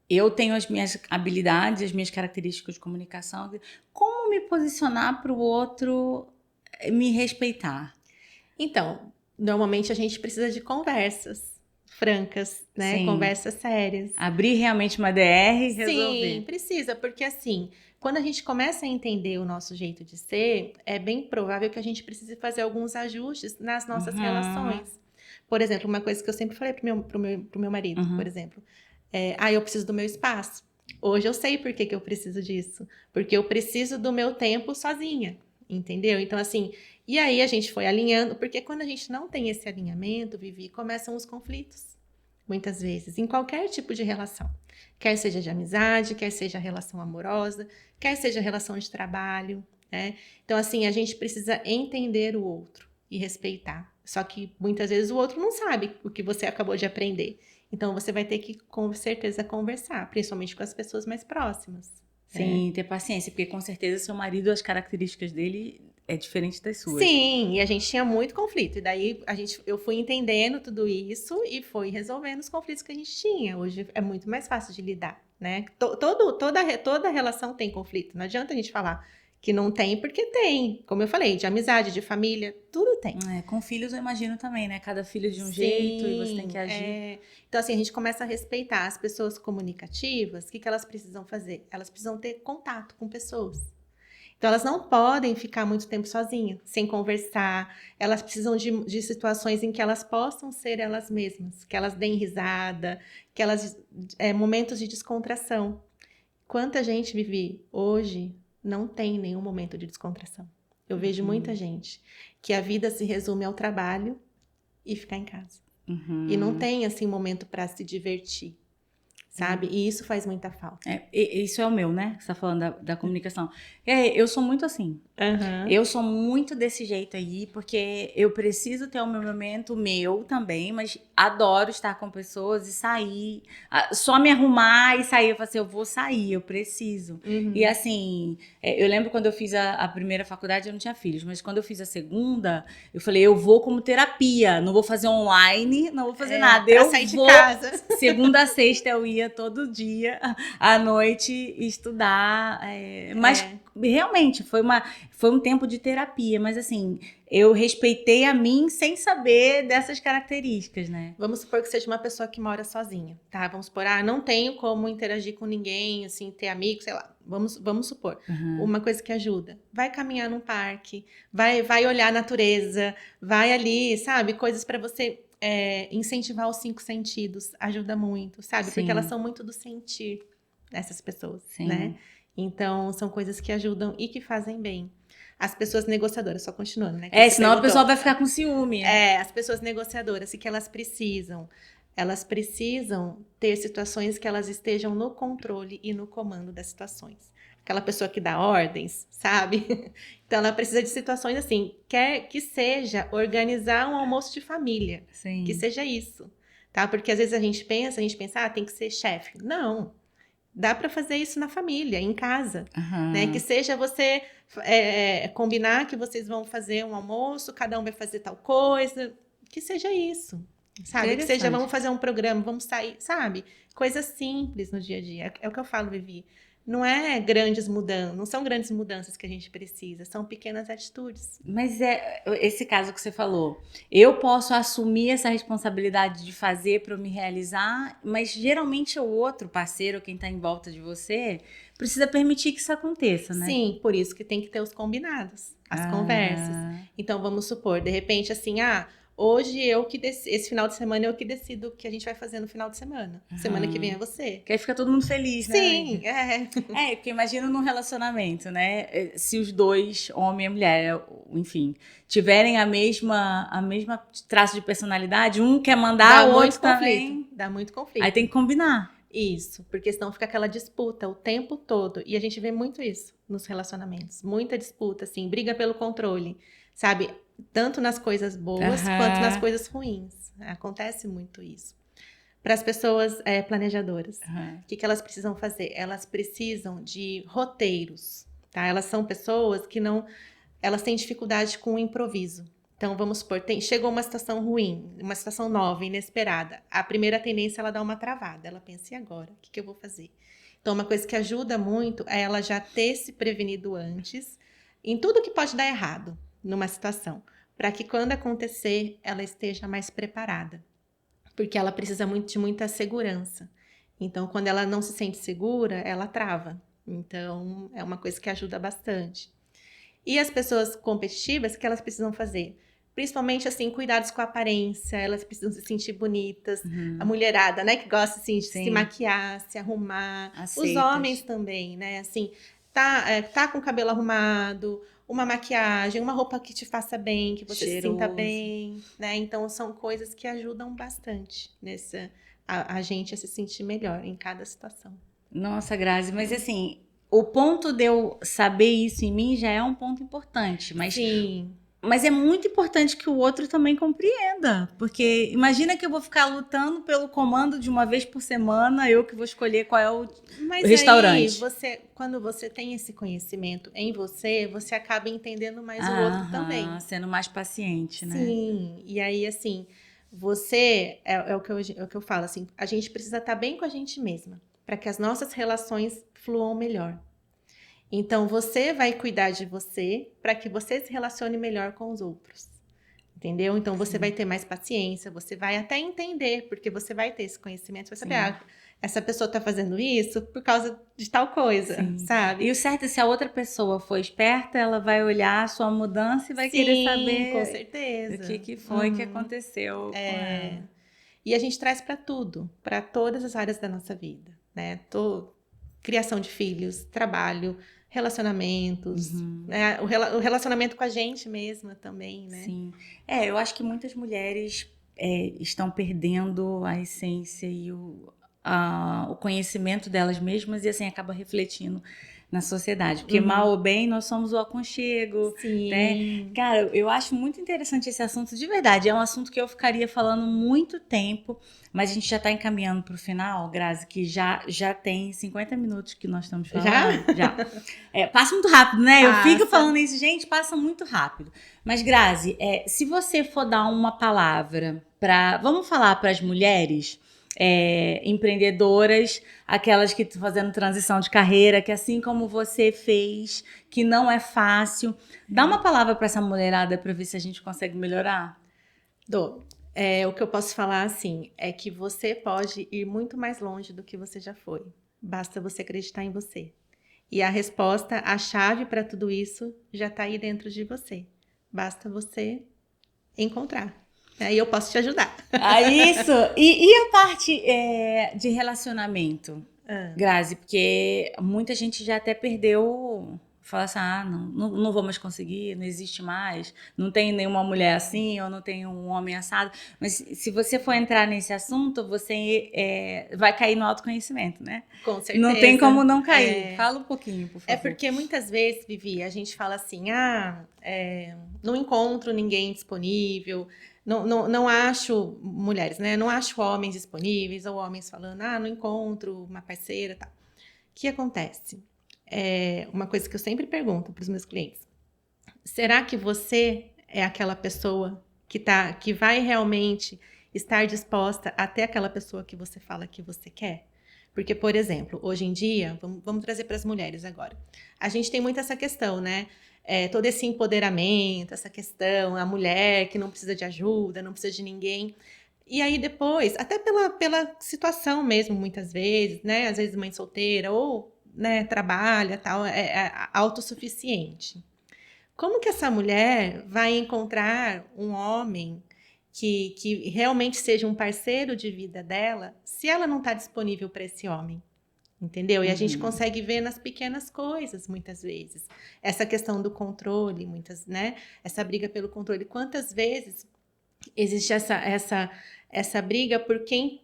Eu tenho as minhas habilidades, as minhas características de comunicação. Como me posicionar para o outro me respeitar? Então, normalmente a gente precisa de conversas francas, né? Sim. Conversas sérias. Abrir realmente uma DR e resolver. Sim, precisa, porque assim, quando a gente começa a entender o nosso jeito de ser, é bem provável que a gente precise fazer alguns ajustes nas nossas relações. Por exemplo, uma coisa que eu sempre falei pro meu marido, por exemplo, eu preciso do meu espaço. Hoje eu sei por que eu preciso disso, porque eu preciso do meu tempo sozinha, entendeu? Então, assim, e aí a gente foi alinhando, porque quando a gente não tem esse alinhamento, Vivi, começam os conflitos. Muitas vezes, em qualquer tipo de relação. Quer seja de amizade, quer seja relação amorosa, quer seja relação de trabalho, né? Então, assim, a gente precisa entender o outro e respeitar. Só que muitas vezes o outro não sabe o que você acabou de aprender. Então, você vai ter que, com certeza, conversar, principalmente com as pessoas mais próximas. Sim, ter paciência, porque com certeza seu marido, as características dele é diferente das suas. Sim, e a gente tinha muito conflito. E daí eu fui entendendo tudo isso e fui resolvendo os conflitos que a gente tinha. Hoje é muito mais fácil de lidar, né? Toda relação tem conflito. Não adianta a gente falar que não tem, porque tem. Como eu falei, de amizade, de família, tudo tem. Com filhos eu imagino também, né? Cada filho de um jeito e você tem que agir. Então, assim, a gente começa a respeitar as pessoas comunicativas. O que elas precisam fazer? Elas precisam ter contato com pessoas. Então, elas não podem ficar muito tempo sozinhas, sem conversar. Elas precisam de situações em que elas possam ser elas mesmas, que elas deem risada, que elas momentos de descontração. Quanta gente, Vivi, hoje não tem nenhum momento de descontração. Eu vejo muita gente que a vida se resume ao trabalho e ficar em casa. E não tem, assim, momento para se divertir. Sabe? E isso faz muita falta. Isso é o meu, né? Você tá falando da comunicação. Eu sou muito assim. Eu sou muito desse jeito aí, porque eu preciso ter o meu momento meu também, mas adoro estar com pessoas e sair. Só me arrumar e sair. Eu falo assim, eu vou sair, eu preciso. E assim, eu lembro quando eu fiz a primeira faculdade, eu não tinha filhos, mas quando eu fiz a segunda, eu falei, eu vou como terapia, não vou fazer online, não vou fazer nada. Eu sair vou, de casa. Segunda a sexta eu ia todo dia à noite estudar, mas realmente foi um tempo de terapia, mas assim, eu respeitei a mim sem saber dessas características, né? Vamos supor que seja uma pessoa que mora sozinha, tá? Vamos supor, não tenho como interagir com ninguém, assim, ter amigos, sei lá. Vamos supor. Uma coisa que ajuda. Vai caminhar num parque, vai olhar a natureza, vai ali, sabe? Coisas para você incentivar os 5 sentidos. Ajuda muito, sabe? Sim. Porque elas são muito do sentir, essas pessoas, Sim. né? Então, são coisas que ajudam e que fazem bem. As pessoas negociadoras, só continuando, né? Senão a pessoa vai ficar com ciúme. As pessoas negociadoras, o que elas precisam? Elas precisam ter situações que elas estejam no controle e no comando das situações. Aquela pessoa que dá ordens, sabe? Então, ela precisa de situações assim, quer que seja organizar um almoço de família. Sim. Que seja isso. tá? Porque às vezes a gente pensa, tem que ser chefe. Não. Dá para fazer isso na família, em casa, né? Que seja você combinar que vocês vão fazer um almoço, cada um vai fazer tal coisa, que seja isso, sabe? Que seja, vamos fazer um programa, vamos sair, sabe? Coisas simples no dia a dia. É o que eu falo, Vivi. Não é grandes mudanças, não são grandes mudanças que a gente precisa, são pequenas atitudes. Mas esse caso que você falou, eu posso assumir essa responsabilidade de fazer para eu me realizar, mas geralmente o outro parceiro, quem está em volta de você, precisa permitir que isso aconteça, né? Sim, por isso que tem que ter os combinados, as conversas. Então, vamos supor, de repente, assim, hoje esse final de semana eu que decido o que a gente vai fazer no final de semana. Semana que vem é você. Que aí fica todo mundo feliz, né? Sim, porque imagina num relacionamento, né? Se os dois, homem e mulher, enfim, tiverem a mesma traço de personalidade, um quer mandar, o outro também. Dá muito conflito. Aí tem que combinar. Isso, porque senão fica aquela disputa o tempo todo. E a gente vê muito isso nos relacionamentos. Muita disputa, assim, briga pelo controle, sabe? Tanto nas coisas boas quanto nas coisas ruins. Acontece muito isso. Para as pessoas planejadoras, o que elas precisam fazer? Elas precisam de roteiros, tá? Elas são pessoas que elas têm dificuldade com o improviso. Então, vamos supor, chegou uma situação ruim, uma situação nova, inesperada. A primeira tendência é ela dar uma travada. Ela pensa, e agora? O que eu vou fazer? Então, uma coisa que ajuda muito é ela já ter se prevenido antes em tudo que pode dar errado numa situação, para que quando acontecer, ela esteja mais preparada. Porque ela precisa de muita segurança. Então, quando ela não se sente segura, ela trava. Então, é uma coisa que ajuda bastante. E as pessoas competitivas, o que elas precisam fazer? Principalmente, assim, cuidados com a aparência, elas precisam se sentir bonitas. A mulherada, né, que gosta, assim, de se maquiar, se arrumar. Os homens também, né, assim, tá com o cabelo arrumado, uma maquiagem, uma roupa que te faça bem, que você se sinta bem, né? Então, são coisas que ajudam bastante a gente a se sentir melhor em cada situação. Nossa, Grazi, mas assim, o ponto de eu saber isso em mim já é um ponto importante, mas... Sim. Mas é muito importante que o outro também compreenda, porque imagina que eu vou ficar lutando pelo comando de uma vez por semana, eu que vou escolher qual é o restaurante. Aí, quando você tem esse conhecimento em você, você acaba entendendo mais o outro também. Sendo mais paciente, né? Sim, e aí assim, você, é o que eu falo, assim, a gente precisa estar bem com a gente mesma, para que as nossas relações fluam melhor. Então, você vai cuidar de você para que você se relacione melhor com os outros. Entendeu? Então, você vai ter mais paciência, você vai até entender, porque você vai ter esse conhecimento, você vai saber, essa pessoa está fazendo isso por causa de tal coisa, sabe? E o certo é, se a outra pessoa for esperta, ela vai olhar a sua mudança e vai querer saber com certeza. o que foi que aconteceu com ela. E a gente traz para tudo, para todas as áreas da nossa vida, né? Criação de filhos, trabalho, relacionamentos, né? O relacionamento com a gente mesma também, né? Sim. Eu acho que muitas mulheres estão perdendo a essência e o conhecimento delas mesmas e assim acaba refletindo na sociedade, porque mal ou bem nós somos o aconchego, né? Cara, eu acho muito interessante esse assunto de verdade, é um assunto que eu ficaria falando muito tempo, mas a gente já está encaminhando para o final, Grazi, que já tem 50 minutos que nós estamos falando. Já? Passa muito rápido, né? Eu fico falando isso, gente, passa muito rápido. Mas, Grazi, se você for dar uma palavra vamos falar para as mulheres empreendedoras, aquelas que estão fazendo transição de carreira, que assim como você fez, que não é fácil. Dá uma palavra para essa mulherada para ver se a gente consegue melhorar? O que eu posso falar, assim, é que você pode ir muito mais longe do que você já foi. Basta você acreditar em você. E a resposta, a chave para tudo isso já está aí dentro de você. Basta você encontrar. Aí eu posso te ajudar. Isso! E a parte de relacionamento, Grazi? Porque muita gente já até perdeu... Fala assim, não vou mais conseguir, não existe mais, não tem nenhuma mulher assim, ou não tem um homem assado. Mas se você for entrar nesse assunto, você vai cair no autoconhecimento, né? Com certeza. Não tem como não cair. Fala um pouquinho, por favor. Porque muitas vezes, Vivi, a gente fala assim, não encontro ninguém disponível, Não acho mulheres, né? Não acho homens disponíveis ou homens falando, não encontro uma parceira, tal. O que acontece? Uma coisa que eu sempre pergunto para os meus clientes. Será que você é aquela pessoa que vai realmente estar disposta a ter aquela pessoa que você fala que você quer? Porque, por exemplo, hoje em dia, vamos trazer para as mulheres agora. A gente tem muito essa questão, né? Todo esse empoderamento, essa questão, a mulher que não precisa de ajuda, não precisa de ninguém. E aí depois, até pela situação mesmo, muitas vezes, né? Às vezes mãe solteira ou, né, trabalha, tal, é autossuficiente. Como que essa mulher vai encontrar um homem que realmente seja um parceiro de vida dela se ela não está disponível para esse homem? Entendeu? E a gente consegue ver nas pequenas coisas, muitas vezes. Essa questão do controle, né? Essa briga pelo controle. Quantas vezes existe essa briga por quem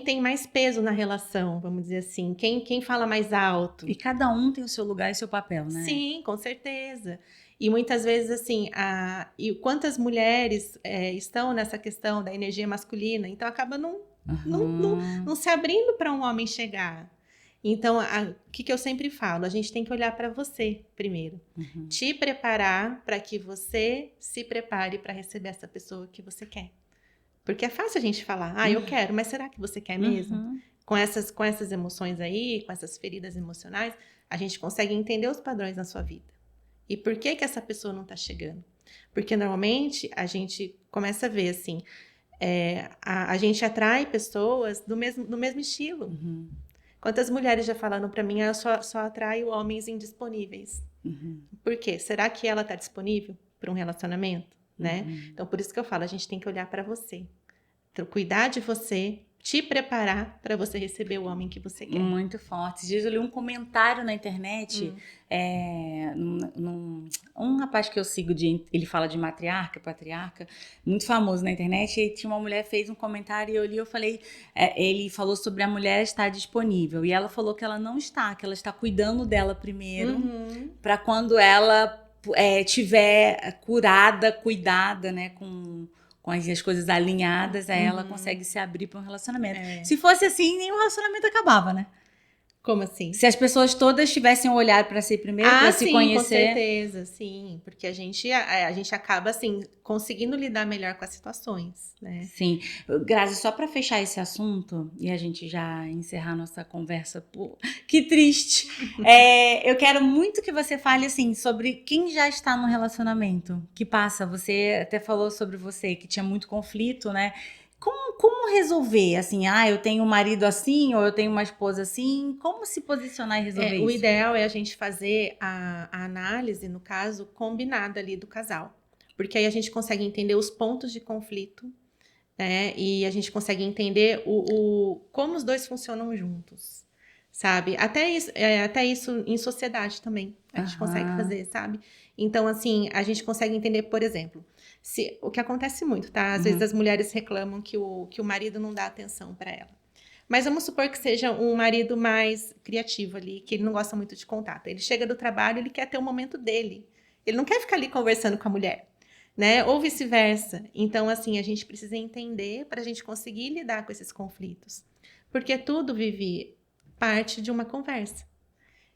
tem mais peso na relação, vamos dizer assim, quem fala mais alto. E cada um tem o seu lugar e seu papel, né? Sim, com certeza. E muitas vezes, assim, e quantas mulheres estão nessa questão da energia masculina, então acaba não se abrindo para um homem chegar. Então, o que eu sempre falo? A gente tem que olhar para você primeiro. Te preparar para que você se prepare para receber essa pessoa que você quer. Porque é fácil a gente falar, eu quero, mas será que você quer mesmo? Com essas emoções aí, com essas feridas emocionais, a gente consegue entender os padrões na sua vida. E por que essa pessoa não está chegando? Porque normalmente a gente começa a ver assim, a gente atrai pessoas do mesmo estilo. Quantas mulheres já falaram para mim, eu só atraio homens indisponíveis. Por quê? Será que ela está disponível para um relacionamento? Né? Então, por isso que eu falo, a gente tem que olhar para você. Então, cuidar de você, te preparar para você receber o homem que você quer. Muito forte. Diz, eu li um comentário na internet, um rapaz que eu sigo, ele fala de matriarca, patriarca, muito famoso na internet, e tinha uma mulher fez um comentário e eu li, eu falei, ele falou sobre a mulher estar disponível, e ela falou que ela não está, que ela está cuidando dela primeiro, para quando ela tiver curada, cuidada, né, com as coisas alinhadas, aí ela consegue se abrir para um relacionamento. Se fosse assim, nenhum relacionamento acabava, né? Como assim? Se as pessoas todas tivessem um olhar para si primeiro, para se conhecer. Com certeza, sim. Porque a gente acaba, assim, conseguindo lidar melhor com as situações, né? Sim. Grazi, só para fechar esse assunto e a gente já encerrar nossa conversa, que triste. Eu quero muito que você fale, assim, sobre quem já está no relacionamento, que passa. Você até falou sobre você, que tinha muito conflito, né? Como resolver? Assim, eu tenho um marido assim, ou eu tenho uma esposa assim. Como se posicionar e resolver isso? O ideal é a gente fazer a análise, no caso, combinada ali do casal. Porque aí a gente consegue entender os pontos de conflito, né? E a gente consegue entender como os dois funcionam juntos, sabe? Até isso em sociedade também a gente consegue fazer, sabe? Então, assim, a gente consegue entender, por exemplo, o que acontece muito, tá? Às vezes as mulheres reclamam que o marido não dá atenção para ela. Mas vamos supor que seja um marido mais criativo ali, que ele não gosta muito de contato. Ele chega do trabalho, ele quer ter o momento dele. Ele não quer ficar ali conversando com a mulher, né? Ou vice-versa. Então, assim, a gente precisa entender para a gente conseguir lidar com esses conflitos. Porque tudo, Vivi, parte de uma conversa.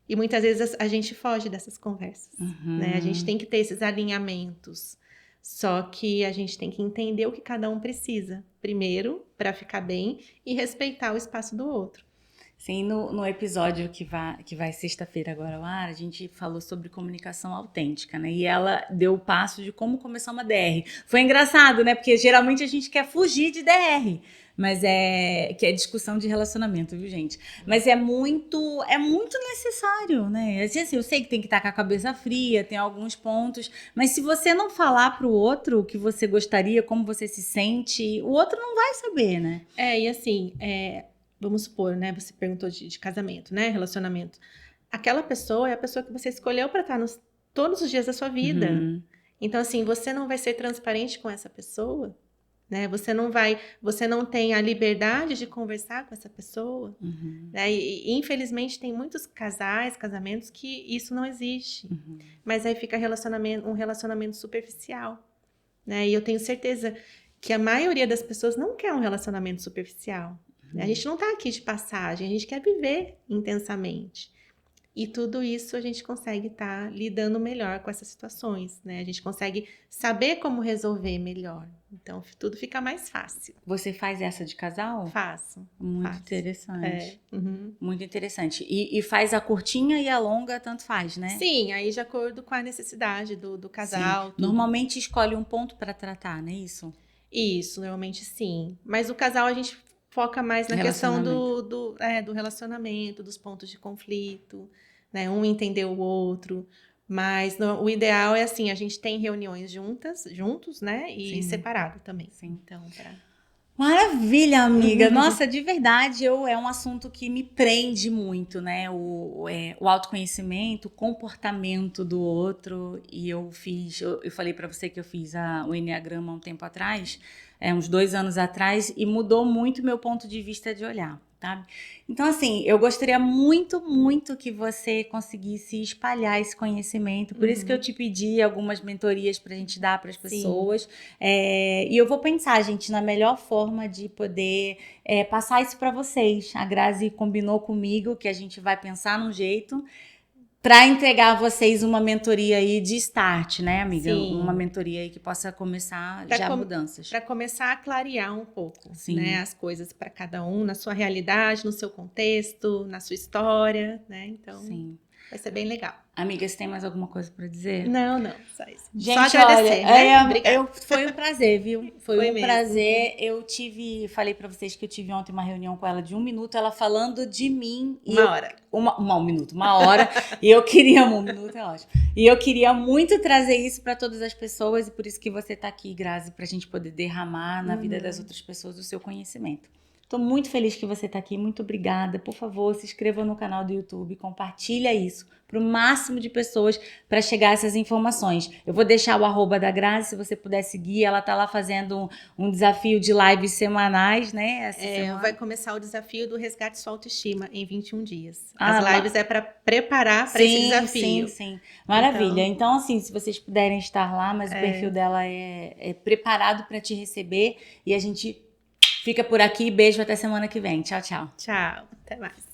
E muitas vezes a gente foge dessas conversas, né? A gente tem que ter esses alinhamentos. Só que a gente tem que entender o que cada um precisa, primeiro, para ficar bem e respeitar o espaço do outro. Sim, no episódio que vai sexta-feira agora ao ar, a gente falou sobre comunicação autêntica, né? E ela deu o passo de como começar uma DR. Foi engraçado, né? Porque geralmente a gente quer fugir de DR, mas que é discussão de relacionamento, viu, gente? Mas é muito necessário, né? Assim, eu sei que tem que estar com a cabeça fria, tem alguns pontos, mas se você não falar pro outro o que você gostaria, como você se sente, o outro não vai saber, né? E assim, vamos supor, né? Você perguntou de casamento, né? Relacionamento. Aquela pessoa é a pessoa que você escolheu para estar todos os dias da sua vida. Então, assim, você não vai ser transparente com essa pessoa, né? Você não tem a liberdade de conversar com essa pessoa, né? E infelizmente tem muitos casamentos que isso não existe. Mas aí fica um relacionamento superficial, né? E eu tenho certeza que a maioria das pessoas não quer um relacionamento superficial. A gente não tá aqui de passagem, a gente quer viver intensamente. E tudo isso a gente consegue estar lidando melhor com essas situações, né? A gente consegue saber como resolver melhor. Então, tudo fica mais fácil. Você faz essa de casal? Faço. Muito faço. interessante. Uhum. Muito interessante. E faz a curtinha e a longa, tanto faz, né? Sim, aí de acordo com a necessidade do casal. Normalmente escolhe um ponto para tratar, não é isso? Isso, normalmente sim. Mas o casal a gente foca mais na questão do relacionamento, dos pontos de conflito, né? Um entender o outro. Mas o ideal é assim, a gente tem reuniões juntos, né? E separado também. Sim. Então, Maravilha, amiga. Nossa, de verdade, é um assunto que me prende muito, né? O autoconhecimento, o comportamento do outro. E eu falei pra você que eu fiz o Enneagrama há um tempo atrás, uns 2 anos atrás, e mudou muito meu ponto de vista de olhar. Tá? Então, assim, eu gostaria muito, muito que você conseguisse espalhar esse conhecimento. Por isso que eu te pedi algumas mentorias pra gente dar para as pessoas. E eu vou pensar, gente, na melhor forma de poder passar isso para vocês. A Grazi combinou comigo que a gente vai pensar num jeito para entregar a vocês uma mentoria aí de start, né, amiga? Sim. Uma mentoria aí que possa começar já mudanças. Para começar a clarear um pouco, né, as coisas para cada um, na sua realidade, no seu contexto, na sua história, né? Então, vai ser bem legal. Amiga, você tem mais alguma coisa para dizer? Não, só isso. Gente, só agradecer, né? Obrigada. Foi um prazer, viu? Foi um mesmo. prazer. Falei pra vocês que eu tive ontem uma reunião com ela de 1 minuto, ela falando de mim. Uma hora. Uma hora. E eu queria, 1 minuto é ótimo. E eu queria muito trazer isso pra todas as pessoas, e por isso que você tá aqui, Grazi, pra gente poder derramar na vida das outras pessoas o seu conhecimento. Estou muito feliz que você está aqui, muito obrigada. Por favor, se inscreva no canal do YouTube, compartilha isso para o máximo de pessoas para chegar a essas informações. Eu vou deixar o @ da Grazi, se você puder seguir. Ela está lá fazendo um desafio de lives semanais, né? Vai começar o desafio do resgate sua autoestima em 21 dias. As lives é para preparar para esse desafio. Sim. Maravilha. Então, assim, se vocês puderem estar lá, mas o perfil dela é preparado para te receber, e a gente fica por aqui. Beijo, até semana que vem. Tchau, tchau. Tchau, até mais.